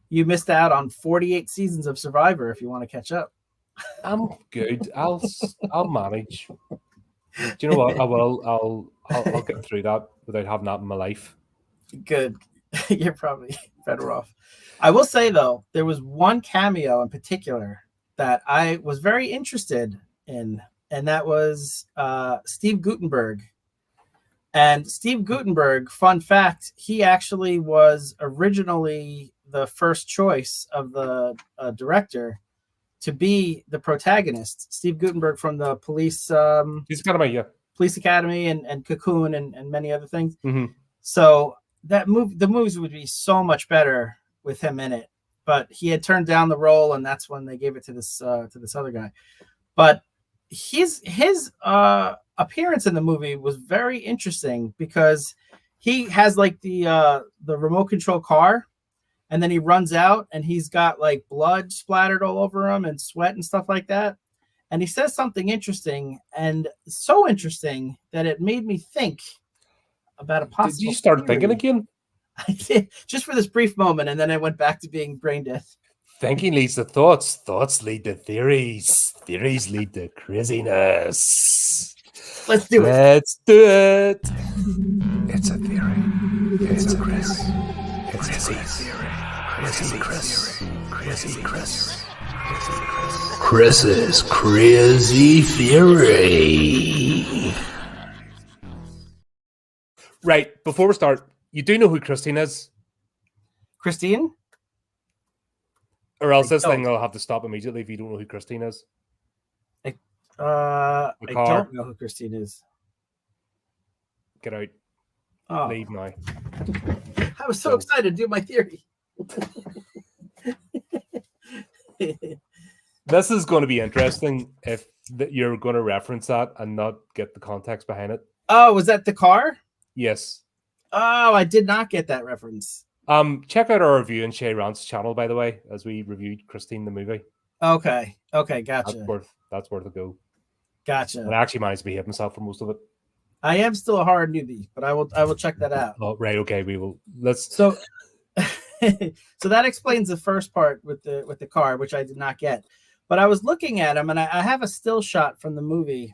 You missed out on 48 seasons of Survivor if you want to catch up. I'm good. I'll manage. Do you know what? I will. I'll get through that without having that in my life. Good. You're probably better off. I will say though, there was one cameo in particular that I was very interested in, and that was Steve Guttenberg. And Steve Guttenberg, fun fact, he actually was originally the first choice of the director to be the protagonist. Steve Guttenberg from the Police Academy and Cocoon and many other things. Mm-hmm. So the movies would be so much better with him in it. But he had turned down the role, and that's when they gave it to this other guy. But his appearance in the movie was very interesting because he has like the remote control car, and then he runs out and he's got like blood splattered all over him and sweat and stuff like that. And he says something interesting, and so interesting that it made me think about a possible. Did you start thinking again? I did, just for this brief moment, and then I went back to being brain dead. Thinking leads to thoughts. Thoughts lead to theories. Theories lead to craziness. Let's do it. Let's do it. It's a theory. It's a Chris. It's a theory. Chrissy Chris. Chrissy Chris. Chris's crazy theory. Right, before we start, you do know who Christine is? Christine? Or else this thing will have to stop immediately if you don't know who Christine is. I don't know who Christine is. Get out. Oh. Leave now. I was so excited to do my theory. This is going to be interesting if you're going to reference that and not get the context behind it. Oh, was that the car? Yes. Oh, I did not get that reference. Check out our review on Shay Rant's channel, by the way, as we reviewed Christine the movie. Okay, gotcha. That's worth a go. Gotcha. And I actually managed to behave myself for most of it. I am still a horror newbie, but I will check that out. Oh, right, okay, we will. Let's. So, so that explains the first part with the car, which I did not get. But I was looking at him, and I have a still shot from the movie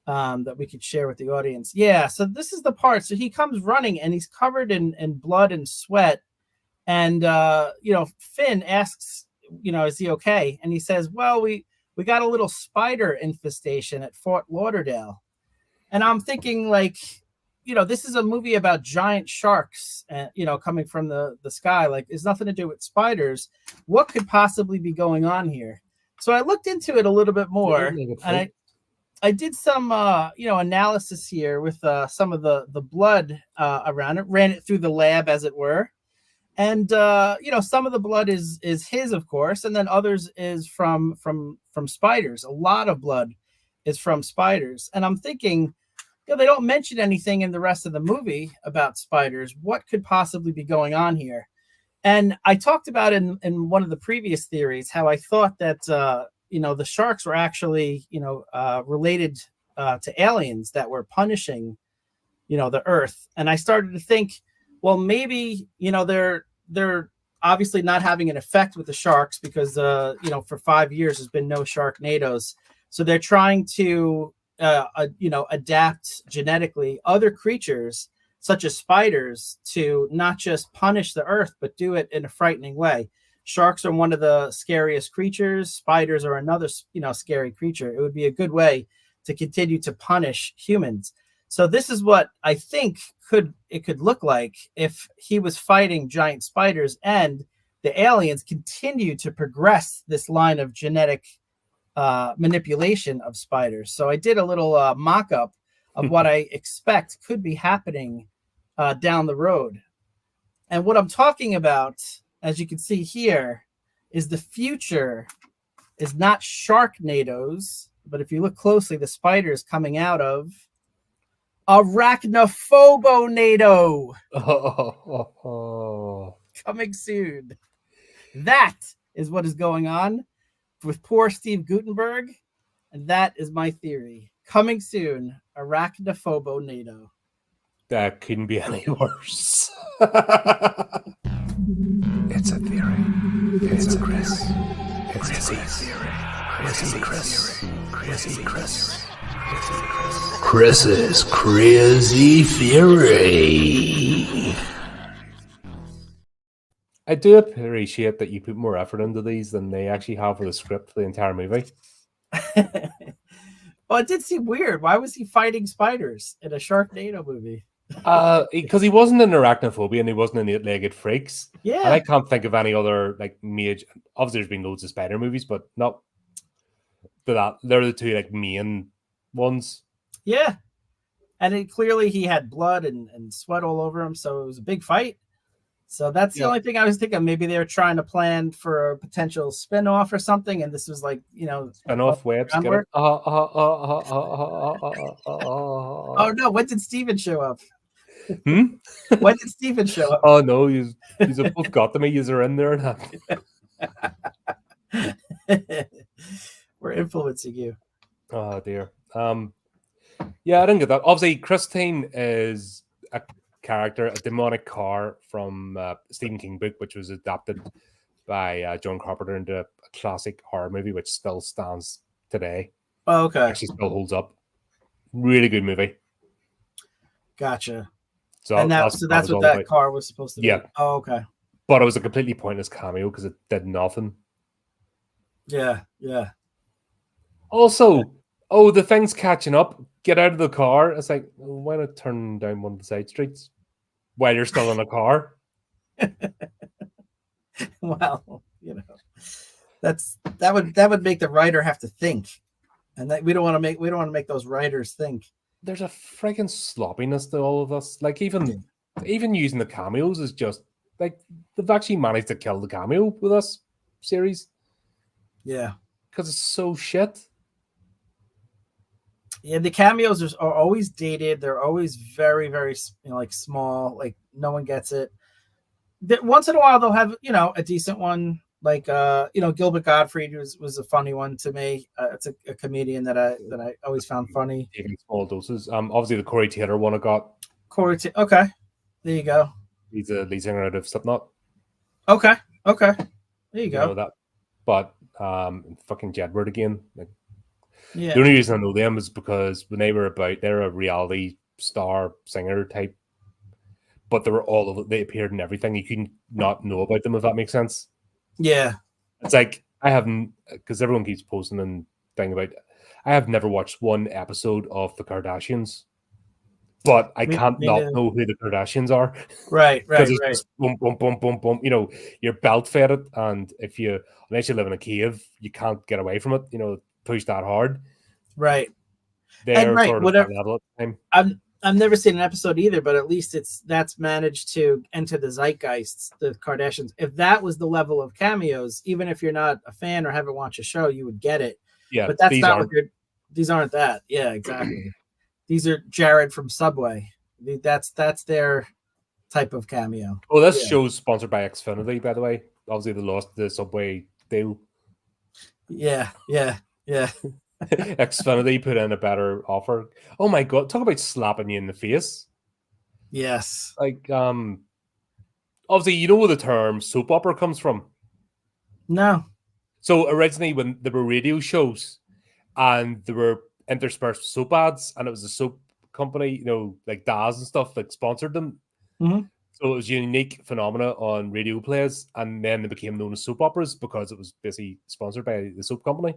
that we could share with the audience. Yeah, so this is the part. So he comes running, and he's covered in blood and sweat. And Finn asks, is he okay? And he says, well, we got a little spider infestation at Fort Lauderdale. And I'm thinking, like, this is a movie about giant sharks, and coming from the sky. Like, it's nothing to do with spiders. What could possibly be going on here? So I looked into it a little bit more, and I did some analysis here with some of the blood around it. Ran it through the lab, as it were, and some of the blood is his, of course, and then others is from spiders. A lot of blood is from spiders, and I'm thinking, they don't mention anything in the rest of the movie about spiders. What could possibly be going on here? And I talked about in one of the previous theories how I thought that the sharks were actually related to aliens that were punishing the Earth. And I started to think, well, maybe they're obviously not having an effect with the sharks because for 5 years there's been no sharknadoes. So they're trying to adapt genetically other creatures such as spiders to not just punish the Earth, but do it in a frightening way. Sharks are one of the scariest creatures. Spiders are another, scary creature. It would be a good way to continue to punish humans. So this is what I think it could look like if he was fighting giant spiders and the aliens continue to progress this line of genetic manipulation of spiders. So I did a little mock-up of what I expect could be happening down the road. And what I'm talking about, as you can see here, is the future is not sharknadoes, but if you look closely, the spider is coming out of arachnophobonado. Coming soon. That is what is going on with poor Steve Guttenberg, and that is my theory. Coming soon, arachnophobonado. That couldn't be any worse. It's a theory. It's a Chris. It's a theory. Chrissy Chris. Chrissy Chris. Chris's crazy theory. I do appreciate that you put more effort into these than they actually have for the script for the entire movie. Well, it did seem weird. Why was he fighting spiders in a Sharknado movie? Because he wasn't in Arachnophobia and he wasn't in Eight-Legged Freaks. Yeah. And I can't think of any other major. Obviously, there's been loads of spider movies, but not that. They're the two main ones. Yeah. And clearly he had blood and sweat all over him, so it was a big fight. So that's the only thing I was thinking. Maybe they were trying to plan for a potential spin-off or something, and this was spin-off webs. Oh no! When did Steven show up? When did Steven show up? Oh no, he's both got them. He's in there now. We're influencing you. Oh dear. Yeah, I didn't get that. Obviously, Christine is a character, a demonic car from Stephen King book, which was adapted by John Carpenter into a classic horror movie, which still stands today. Oh, okay. Actually still holds up. Really good movie. Gotcha. So that's what that car was supposed to be. Yeah. Oh, okay. But it was a completely pointless cameo because it did nothing. Yeah, yeah. Also, the thing's catching up. Get out of the car. It's like, why not turn down one of the side streets while you're still in a car? Well, that would make the writer have to think, and that we don't want to make those writers think. There's a freaking sloppiness to all of this. Even using the cameos is just they've actually managed to kill the cameo with this series. Yeah, because it's so shit. Yeah, the cameos are always dated. They're always very, very small. No one gets it. Once in a while they'll have a decent one, Like Gilbert Gottfried was a funny one to me. It's a comedian that I always found funny. Taking small doses. Obviously the Corey Taylor one I got. Okay, there you go. He's a lead singer out of Slipknot. Okay, there you go. Know that, but fucking Jedward again. Like, yeah. The only reason I know them is because when they're a reality star singer type, but they were all over. They appeared in everything. You couldn't not know about them, if that makes sense. Yeah. It's like I haven't, because everyone keeps posting and thing about. I have never watched one episode of The Kardashians, but I can't not know who the Kardashians are. Right. Just boom, boom, boom, boom, boom. You're belt fed it, and unless you live in a cave, you can't get away from it. Push that hard. Right. They're right, sort of whatever. Level at the time. I've never seen an episode either, but at least that's managed to enter the zeitgeist, the Kardashians. If that was the level of cameos, even if you're not a fan or haven't watched a show, you would get it. Yeah, but that's not these aren't that. Yeah, exactly. These are Jared from Subway. That's their type of cameo. Oh, this show's sponsored by Xfinity, by the way. Obviously, they lost the Subway deal. Yeah. Xfinity put in a better offer. Oh my god, talk about slapping you in the face. Yes. Like, obviously, you know where the term soap opera comes from? No. So originally, when there were radio shows and there were interspersed soap ads, and it was a soap company, like Daz and stuff, like sponsored them. Mm-hmm. So it was a unique phenomena on radio plays, and then they became known as soap operas because it was basically sponsored by the soap company.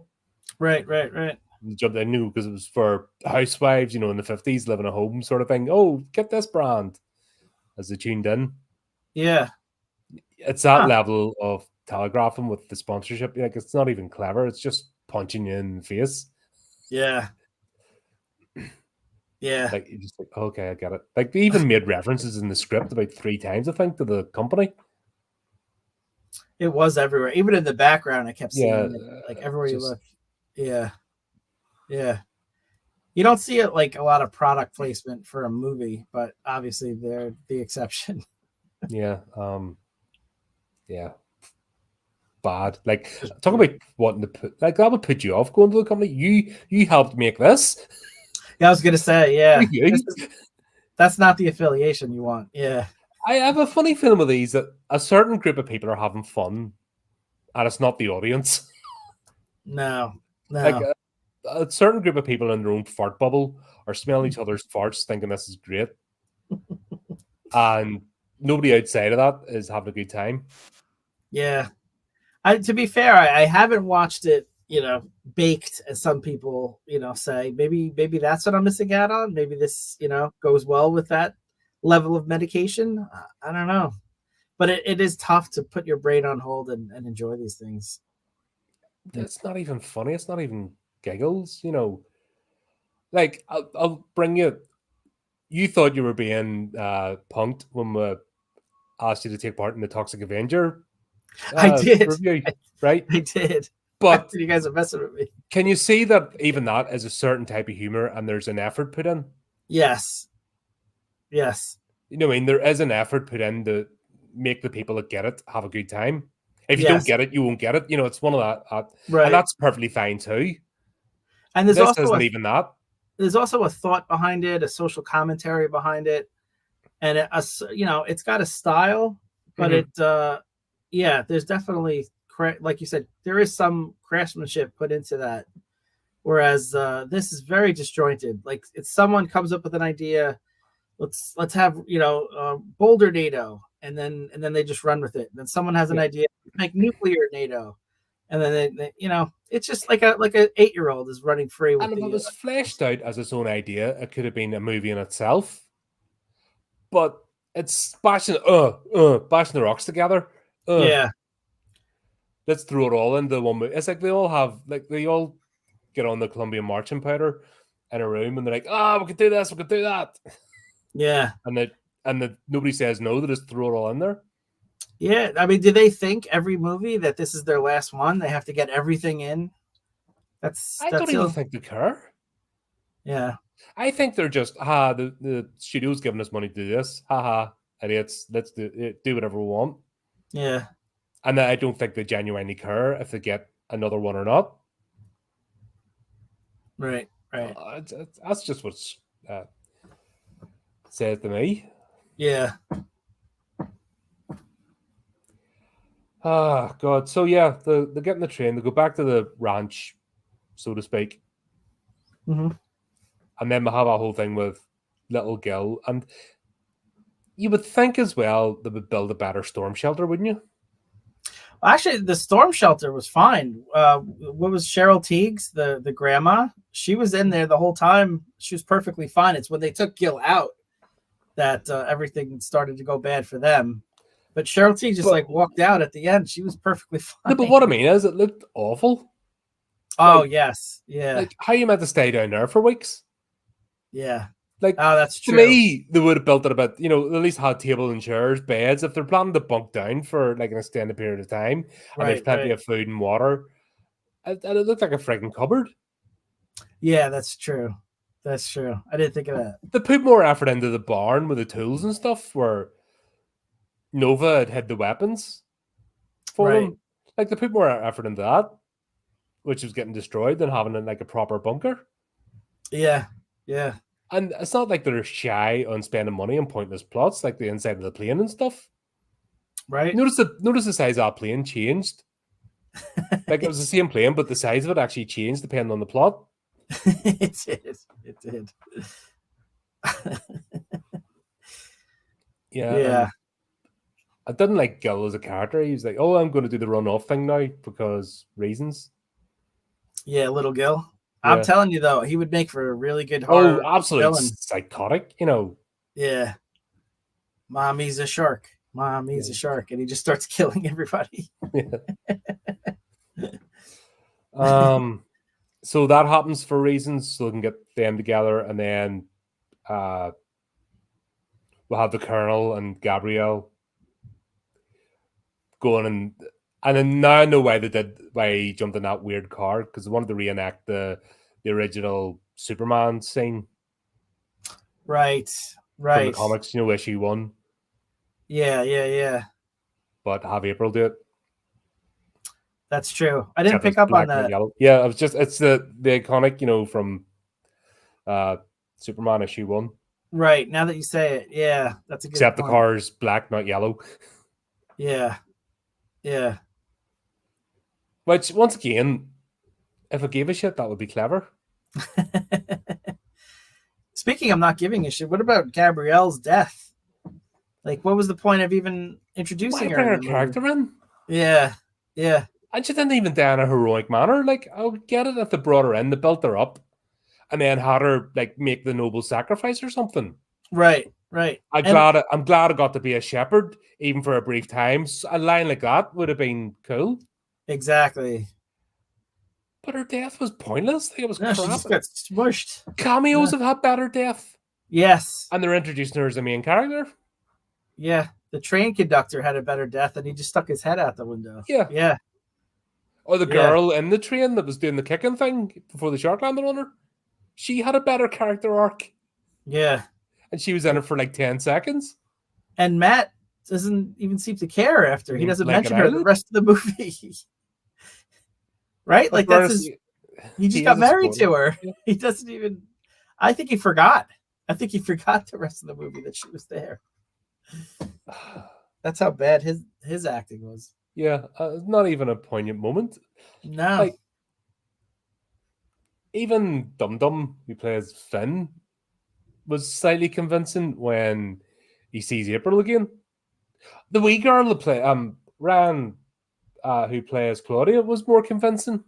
Right. The job they knew because it was for housewives, in the 50s, living at home sort of thing. Oh, get this brand as they tuned in. Yeah. It's that level of telegraphing with the sponsorship. Like, it's not even clever. It's just punching you in the face. Yeah. Yeah. Like, you're just like, okay, I get it. Like, they even made references in the script about 3 times, I think, to the company. It was everywhere. Even in the background, I kept seeing it. Like, everywhere you look. Yeah. You don't see it like a lot of product placement for a movie, but obviously they're the exception. Yeah. Bad. Like, talk about wanting to put, like, that would put you off going to the company. You helped make this. Yeah, I was gonna say, yeah. That's not the affiliation you want. Yeah. I have a funny feeling with these that a certain group of people are having fun, and it's not the audience. No. Like a certain group of people in their own fart bubble are smelling each other's farts, thinking this is great, and nobody outside of that is having a good time. Yeah. To be fair, I haven't watched it, baked, as some people, say. Maybe that's what I'm missing out on. Maybe this, goes well with that level of medication. I don't know. But it is tough to put your brain on hold and enjoy these things. It's not even funny. It's not even giggles, Like, I'll bring you. You thought you were being punked when we asked you to take part in the Toxic Avenger. I did. Review, right? I did. But you guys are messing with me. Can you see that even that is a certain type of humor and there's an effort put in? Yes. There is an effort put in to make the people that get it have a good time. If you don't get it, you won't get it. It's one of that. Right. And that's perfectly fine too. And there's isn't even that. There's also a thought behind it, a social commentary behind it. And it's got a style, but there's definitely, like you said, there is some craftsmanship put into that. Whereas this is very disjointed. Like, it's someone comes up with an idea, let's have Boulder NATO, and then they just run with it. And then someone has an idea, like nuclear NATO, and then they it's just like a 8-year-old is running free with. And if it was fleshed out as its own idea, it could have been a movie in itself. But it's bashing the rocks together. Yeah. Let's throw it all into one movie. It's like they all get on the Colombian marching powder in a room and they're like, we could do this, we could do that. Yeah. And nobody says no, they just throw it all in there. Yeah. I mean, do they think every movie that this is their last one? They have to get everything in? I don't even think they care. Yeah. I think they're just, the studio's giving us money to do this. Idiots. Let's do whatever we want. Yeah. And I don't think they genuinely care if they get another one or not. Right. That's just what's said to me. Yeah. Ah, God. So yeah, they get in the train. They go back to the ranch, so to speak, Mm-hmm. and then we have a whole thing with little Gil. And you would think as well they would build a better storm shelter, wouldn't you? Actually, the storm shelter was fine. What was Cheryl Teague's, the grandma? She was in there the whole time. She was perfectly fine. It's when they took Gil out that everything started to go bad for them. But Cheryl Teague just like walked out at the end. She was perfectly fine. No, but what I mean is, it looked awful. Oh, Like, yes. Yeah. Like, how you meant to stay down there for weeks? Yeah. Like, oh, that's true. To me, they would have built it about, at least had table and chairs, beds. If they're planning to bunk down for like an extended period of time, and there's plenty of food and water, and it looked like a frigging cupboard. Yeah, that's true. That's true. I didn't think of that. They put more effort into the barn with the tools and stuff, where Nova had hid the weapons for them. Like, they put more effort into that, which was getting destroyed, than having like a proper bunker. Yeah. Yeah. And it's not like they're shy on spending money on pointless plots, like the inside of the plane and stuff. Right. Notice the size of that plane changed. Like, it was the same plane, but the size of it actually changed depending on the plot. It did. It did. Yeah. I didn't like Gil as a character. He was like, "Oh, I'm going to do the run-off thing now because reasons." Yeah, little Gil. Yeah. I'm telling you though, he would make for a really good horror. Oh, absolutely villain. psychotic. Yeah. Mommy's a shark. Mommy's a shark, and he just starts killing everybody. So that happens for reasons, so they can get them together, and then we'll have the Colonel and Gabrielle going, and then now I know why he jumped in that weird car, because they wanted to reenact the original Superman scene. Right. From the comics, issue 1. Yeah. But have April do it. That's true. I didn't pick up on that. Yeah, it's the iconic, from Superman issue 1. Right. Now that you say it, yeah, that's a good Except point. the car's black, not yellow. Yeah. Which, once again, if I gave a shit, that would be clever. Speaking of not giving a shit, what about Gabrielle's death? Like, what was the point of even introducing her? Bring her character in? Yeah. And she didn't even die in a heroic manner. Like, I would get it if they brought her in, they built her up, and then had her like make the noble sacrifice or something. Right. I'm glad I got to be a shepherd, even for a brief time. A line like that would have been cool. Exactly. But her death was pointless. Like, it was crap. She just got smushed. Cameos have had better death. Yes. And they're introducing her as a main character. Yeah. The train conductor had a better death, and he just stuck his head out the window. Yeah. Or the girl in the train that was doing the kicking thing before the shark landed on her. She had a better character arc. Yeah. And she was in it for like 10 seconds. And Matt doesn't even seem to care after. He doesn't mention her the rest of the movie. Right? Like, that's his... He just got married to her. He doesn't even... I think he forgot. The rest of the movie that she was there. That's how bad his acting was. Yeah, not even a poignant moment. No. Like, even Dum Dum, who plays Finn, was slightly convincing when he sees April again. The wee girl that play Ran, who plays Claudia, was more convincing.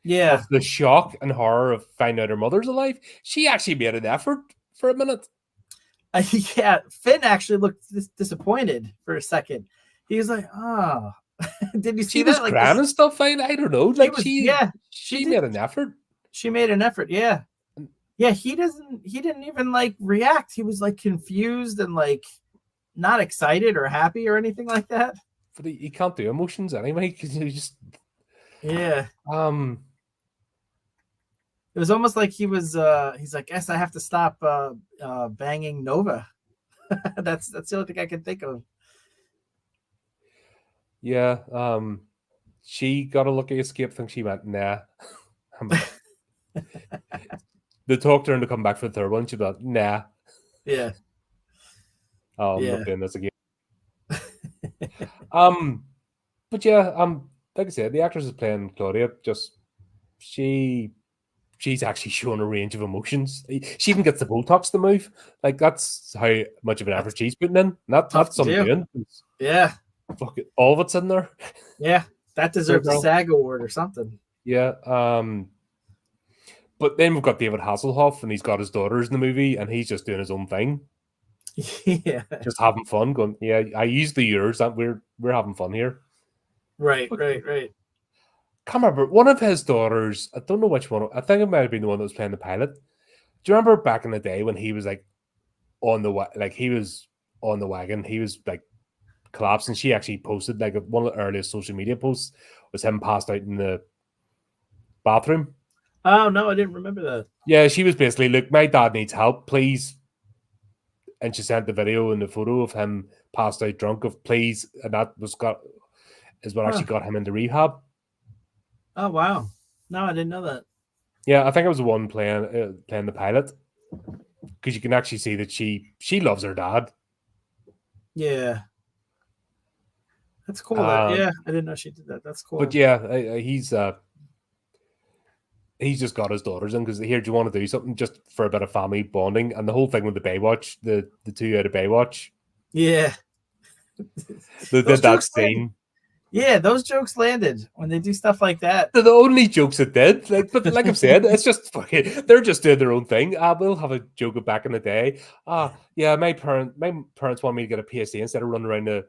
Yeah. Of the shock and horror of finding out her mother's alive. She actually made an effort for a minute. Yeah, Finn actually looked disappointed for a second. He was like, "Oh, did you see that?" She was crying and stuff. I don't know. Like, she made an effort. She made an effort. Yeah. He didn't even like react. He was like confused and like not excited or happy or anything like that. But he can't do emotions anyway, because he just It was almost like he was he's like, "Yes, I have to stop banging Nova." that's the only thing I can think of. Yeah. She got a lucky escape thing. She went, nah. They talked to her to come back for the third one. She went, nah. Yeah. Oh, I'm Yeah. not doing this again. But yeah, like I said, the actress is playing Claudia. Just she's actually showing a range of emotions. She even gets the Botox to move. Like that's how much of an effort she's putting in. Tough That's to some do. doing. Yeah. Fuck it, all of it's in there. Yeah. That deserves a girl. SAG award or something. Yeah. But then we've got David Hasselhoff, and he's got his daughters in the movie, and he's just doing his own thing, Yeah. just having fun. Going, yeah, I use the yours. That we're having fun here. Right. Can't remember one of his daughters. I don't know which one. I think it might have been the one that was playing the pilot. Do you remember back in the day when he was like he was on the wagon? He was like collapsing. She actually posted like one of the earliest social media posts was him passed out in the bathroom. Oh no, I didn't remember that. Yeah, she was basically, look, my dad needs help, please. And she sent the video and the photo of him passed out drunk of please, and that is what actually got him into rehab. Oh wow. No, I didn't know that. Yeah, I think it was the one playing the pilot, because you can actually see that she loves her dad. Yeah. That's cool. Yeah, I didn't know she did that. That's cool. But yeah, he's just got his daughters in because here, do you want to do something just for a bit of family bonding? And the whole thing with the Baywatch, the two out of Baywatch, yeah, they did that scene. Yeah, those jokes landed when they do stuff like that. They're the only jokes it did. But like I've said, it's just fucking. They're just doing their own thing. We'll have a joke of back in the day. Yeah, my parents want me to get a PhD instead of running around the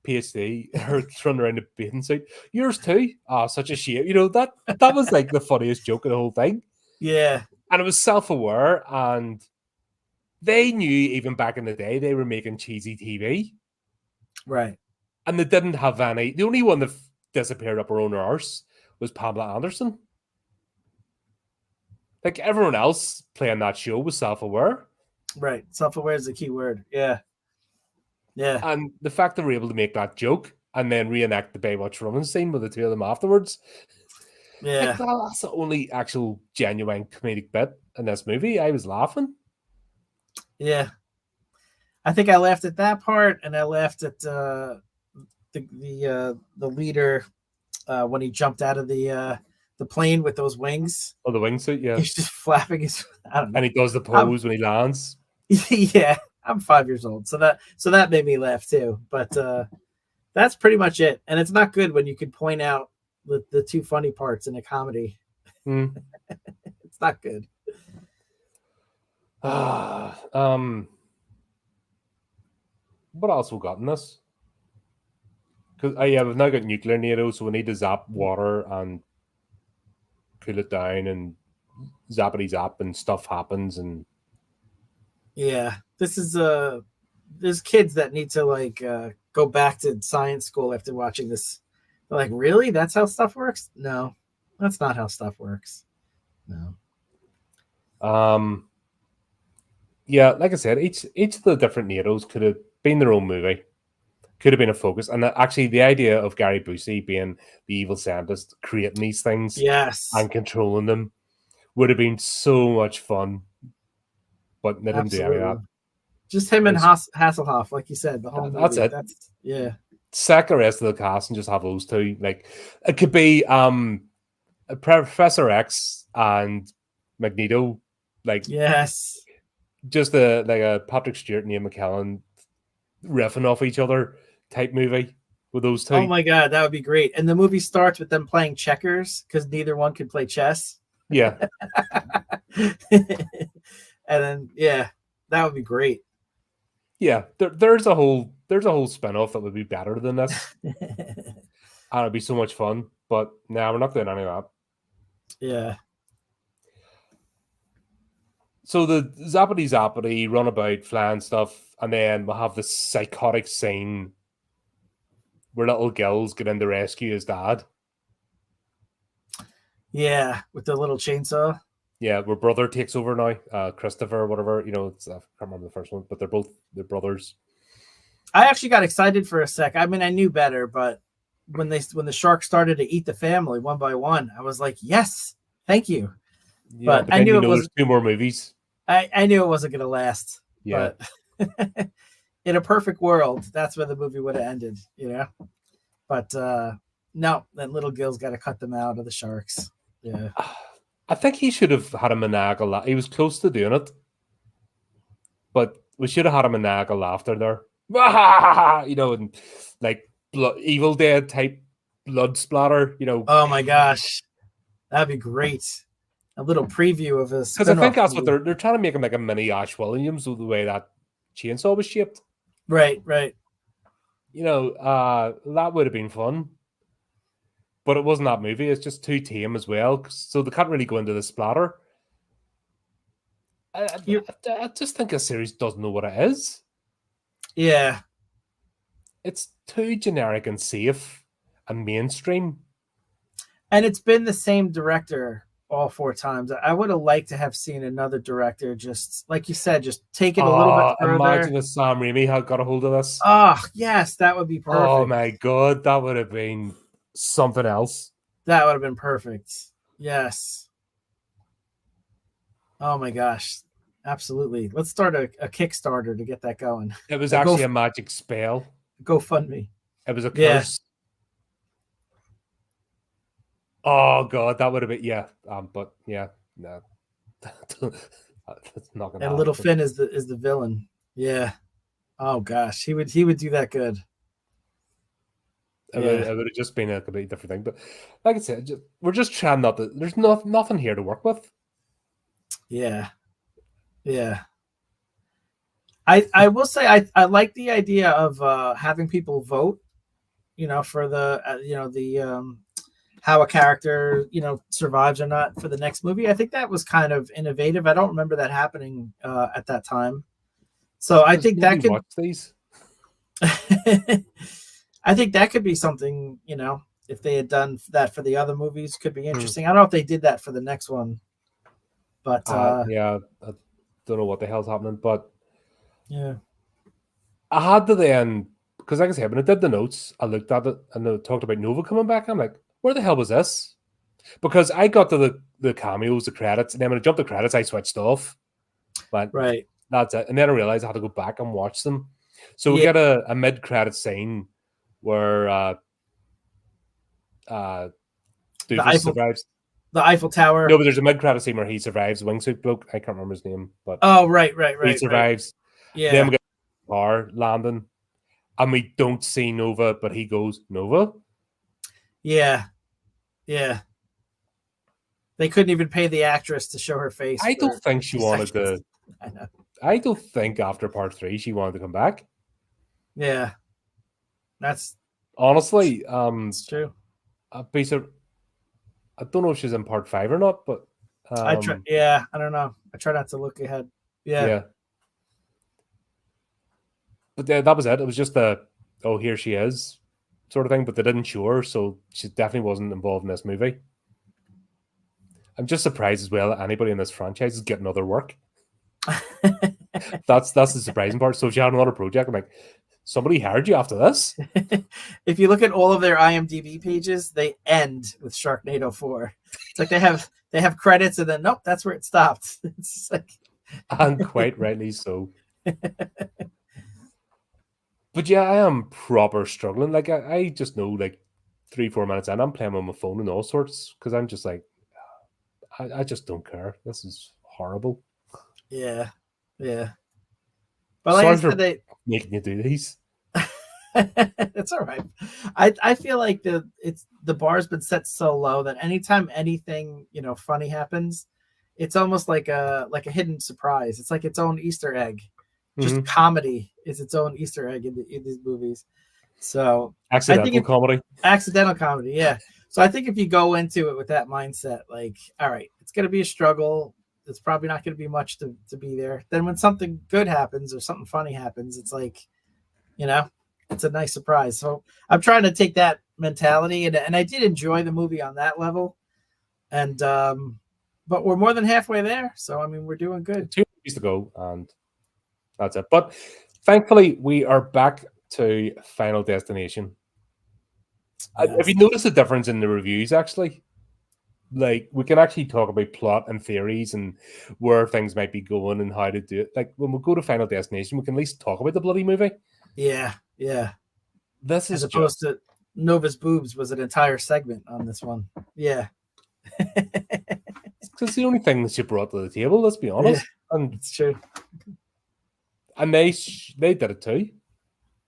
PhD or running around the bathing suit. Yours too. Such a shame. You know that was like the funniest joke of the whole thing. Yeah, and it was self-aware, and they knew even back in the day they were making cheesy TV, right? And they didn't have any. The only one that disappeared up her own arse was Pamela Anderson. Like everyone else playing that show was self-aware. Right. Self-aware is the key word. Yeah. Yeah. And the fact that we're able to make that joke and then reenact the Baywatch running scene with the two of them afterwards. Yeah. Like, that's the only actual genuine comedic bit in this movie. I was laughing. Yeah. I think I laughed at that part, and I laughed at the leader when he jumped out of the plane with those wings. Oh, the wingsuit, yeah. He's just flapping his. I don't know. And he does the pose when he lands. Yeah, I'm 5 years old, so that made me laugh too. But that's pretty much it. And it's not good when you could point out the two funny parts in a comedy. It's not good. What else we got in this? Because we've now got nuclear NATO, so we need to zap water and cool it down, and zappity zap, and stuff happens. And yeah, this is there's kids that need to go back to science school after watching this. They're like, really? That's how stuff works? No, that's not how stuff works. No. Yeah, like I said, each of the different NATOs could have been their own movie, could have been a focus. And actually, the idea of Gary Busey being the evil scientist creating these things, yes, and controlling them would have been so much fun. But they didn't do any of that. Just him and Hasselhoff, like you said, the whole movie. That's it. Yeah. Sack the rest of the cast and just have those two. Like it could be Professor X and Magneto. Like yes. Just a Patrick Stewart and Ian McKellen riffing off each other type movie with those two. Oh my god, that would be great. And the movie starts with them playing checkers because neither one could play chess. Yeah. And then that would be great. Yeah, there's a whole spin-off that would be better than this. And it'd be so much fun. But we're not doing any of that. Yeah. So the zappity runabout flying stuff, and then we'll have this psychotic scene where little Gills get in to rescue his dad. Yeah, with the little chainsaw. Yeah, where brother takes over now, Christopher or whatever. You know, I can't remember the first one, but they're brothers. I actually got excited for a sec. I mean, I knew better, but when the shark started to eat the family one by one, I was like, yes, thank you. Yeah, but I knew it was there's 2 more movies. I knew it wasn't going to last. Yeah. But in a perfect world, that's where the movie would have ended, But no, then Little Gil's got to cut them out of the sharks. Yeah. I think he should have had a maniacal laugh. He was close to doing it, but we should have had a maniacal laughter there. And like Evil Dead type blood splatter. Oh my gosh, that'd be great. A little preview of his. Because I think that's what they're trying to make him like a mini Ash Williams with the way that chainsaw was shaped. Right. That would have been fun. But it wasn't that movie. It's just too tame as well. So they can't really go into the splatter. I just think a series doesn't know what it is. Yeah. It's too generic and safe and mainstream. And it's been the same director all 4 times. I would have liked to have seen another director, just like you said, just take it a little bit further. Imagine if Sam Raimi had got a hold of this. Oh, yes, that would be perfect. Oh my God, that would have been something else. That would have been perfect. Yes. Oh my gosh. Absolutely. Let's start a Kickstarter to get that going. It was actually a magic spell. GoFundMe. It was a curse. Yeah. Oh God, that would have been but yeah, no. That's not gonna and Little Finn is the villain. Yeah. Oh gosh, he would do that good. It would have just been a completely different thing. But like I said, we're just trying not to. There's nothing here to work with. Yeah. Yeah. I will say I like the idea of having people vote, for the how a character survives or not for the next movie. I think that was kind of innovative. I don't remember that happening at that time. So I think that could. Watch these. I think that could be something, if they had done that for the other movies, could be interesting. I don't know if they did that for the next one, but yeah, I don't know what the hell's happening, but yeah, I had to then, because like I said, when I did the notes, I looked at it and they talked about Nova coming back. I'm like, where the hell was this? Because I got to the cameos, the credits, and then when I jumped the credits, I switched off. But right, that's it. And then I realized I had to go back and watch them. So we get a mid-credit scene where Doofus survives. The Eiffel Tower. No, but there's a mid-credit scene where he survives. The wingsuit bloke, I can't remember his name, but right. He survives. Right. Yeah. Then we get the car landing, and we don't see Nova, but he goes, Nova? Yeah. Yeah. They couldn't even pay the actress to show her face. I don't think she wanted to. I know. I don't think after part 3 she wanted to come back. Yeah. That's honestly, it's true. A piece of. I don't know if she's in part 5 or not, but I don't know. I try not to look ahead. Yeah. But that was it. It was just here she is sort of thing, but they didn't show her, so she definitely wasn't involved in this movie. I'm just surprised as well that anybody in this franchise is getting other work. That's the surprising part. So if you had another project, I'm like, somebody hired you after this? If you look at all of their IMDb pages, they end with Sharknado 4. It's like they have credits and then nope, that's where it stopped. It's like, and quite rightly so. But yeah, I am proper struggling. Like I just know, like 3-4 minutes in, I'm playing on my phone and all sorts because I'm just like, I just don't care. This is horrible. Yeah. But like I said, making you do these. It's all right. I feel like the bar's been set so low that anytime anything funny happens, it's almost like a hidden surprise. It's like its own Easter egg. Just comedy is its own Easter egg in these movies. So accidental comedy, yeah. So I think if you go into it with that mindset, like, all right, it's going to be a struggle. It's probably not going to be much to be there. Then when something good happens or something funny happens, it's like, it's a nice surprise. So I'm trying to take that mentality, and I did enjoy the movie on that level. And but we're more than halfway there. So I mean, we're doing good. 2 movies to go, and that's it. But thankfully, we are back to Final Destination. Have you noticed a difference in the reviews, actually? Like, we can actually talk about plot and theories and where things might be going and how to do it. Like, when we go to Final Destination, we can at least talk about the bloody movie. Yeah. This is As opposed to Nova's boobs was an entire segment on this one. Yeah. It's the only thing that she brought to the table, let's be honest. And It's true. And they did it too.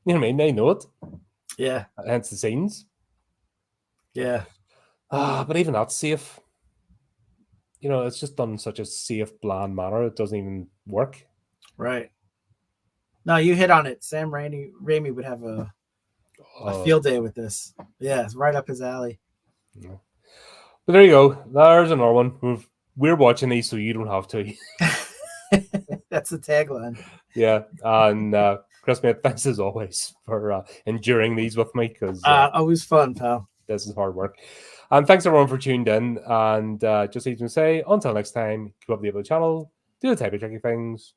You know what I mean? They know it. Yeah. Hence the scenes. Yeah. But even that's safe. You know, it's just done in such a safe, bland manner. It doesn't even work. Right. No, you hit on it. Sam Raimi would have a field day with this. Yeah, it's right up his alley. Yeah. But there you go. There's another one. We're watching these so you don't have to. That's the tagline. Yeah. And Chris, mate, thanks as always for enduring these with me, because always fun, pal. This is hard work. And thanks everyone for tuned in. And just even say, until next time, keep up the other channel, do the type of tricky things,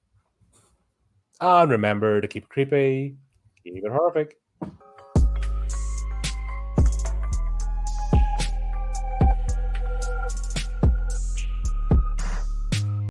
and remember to keep it creepy, keep it horrific.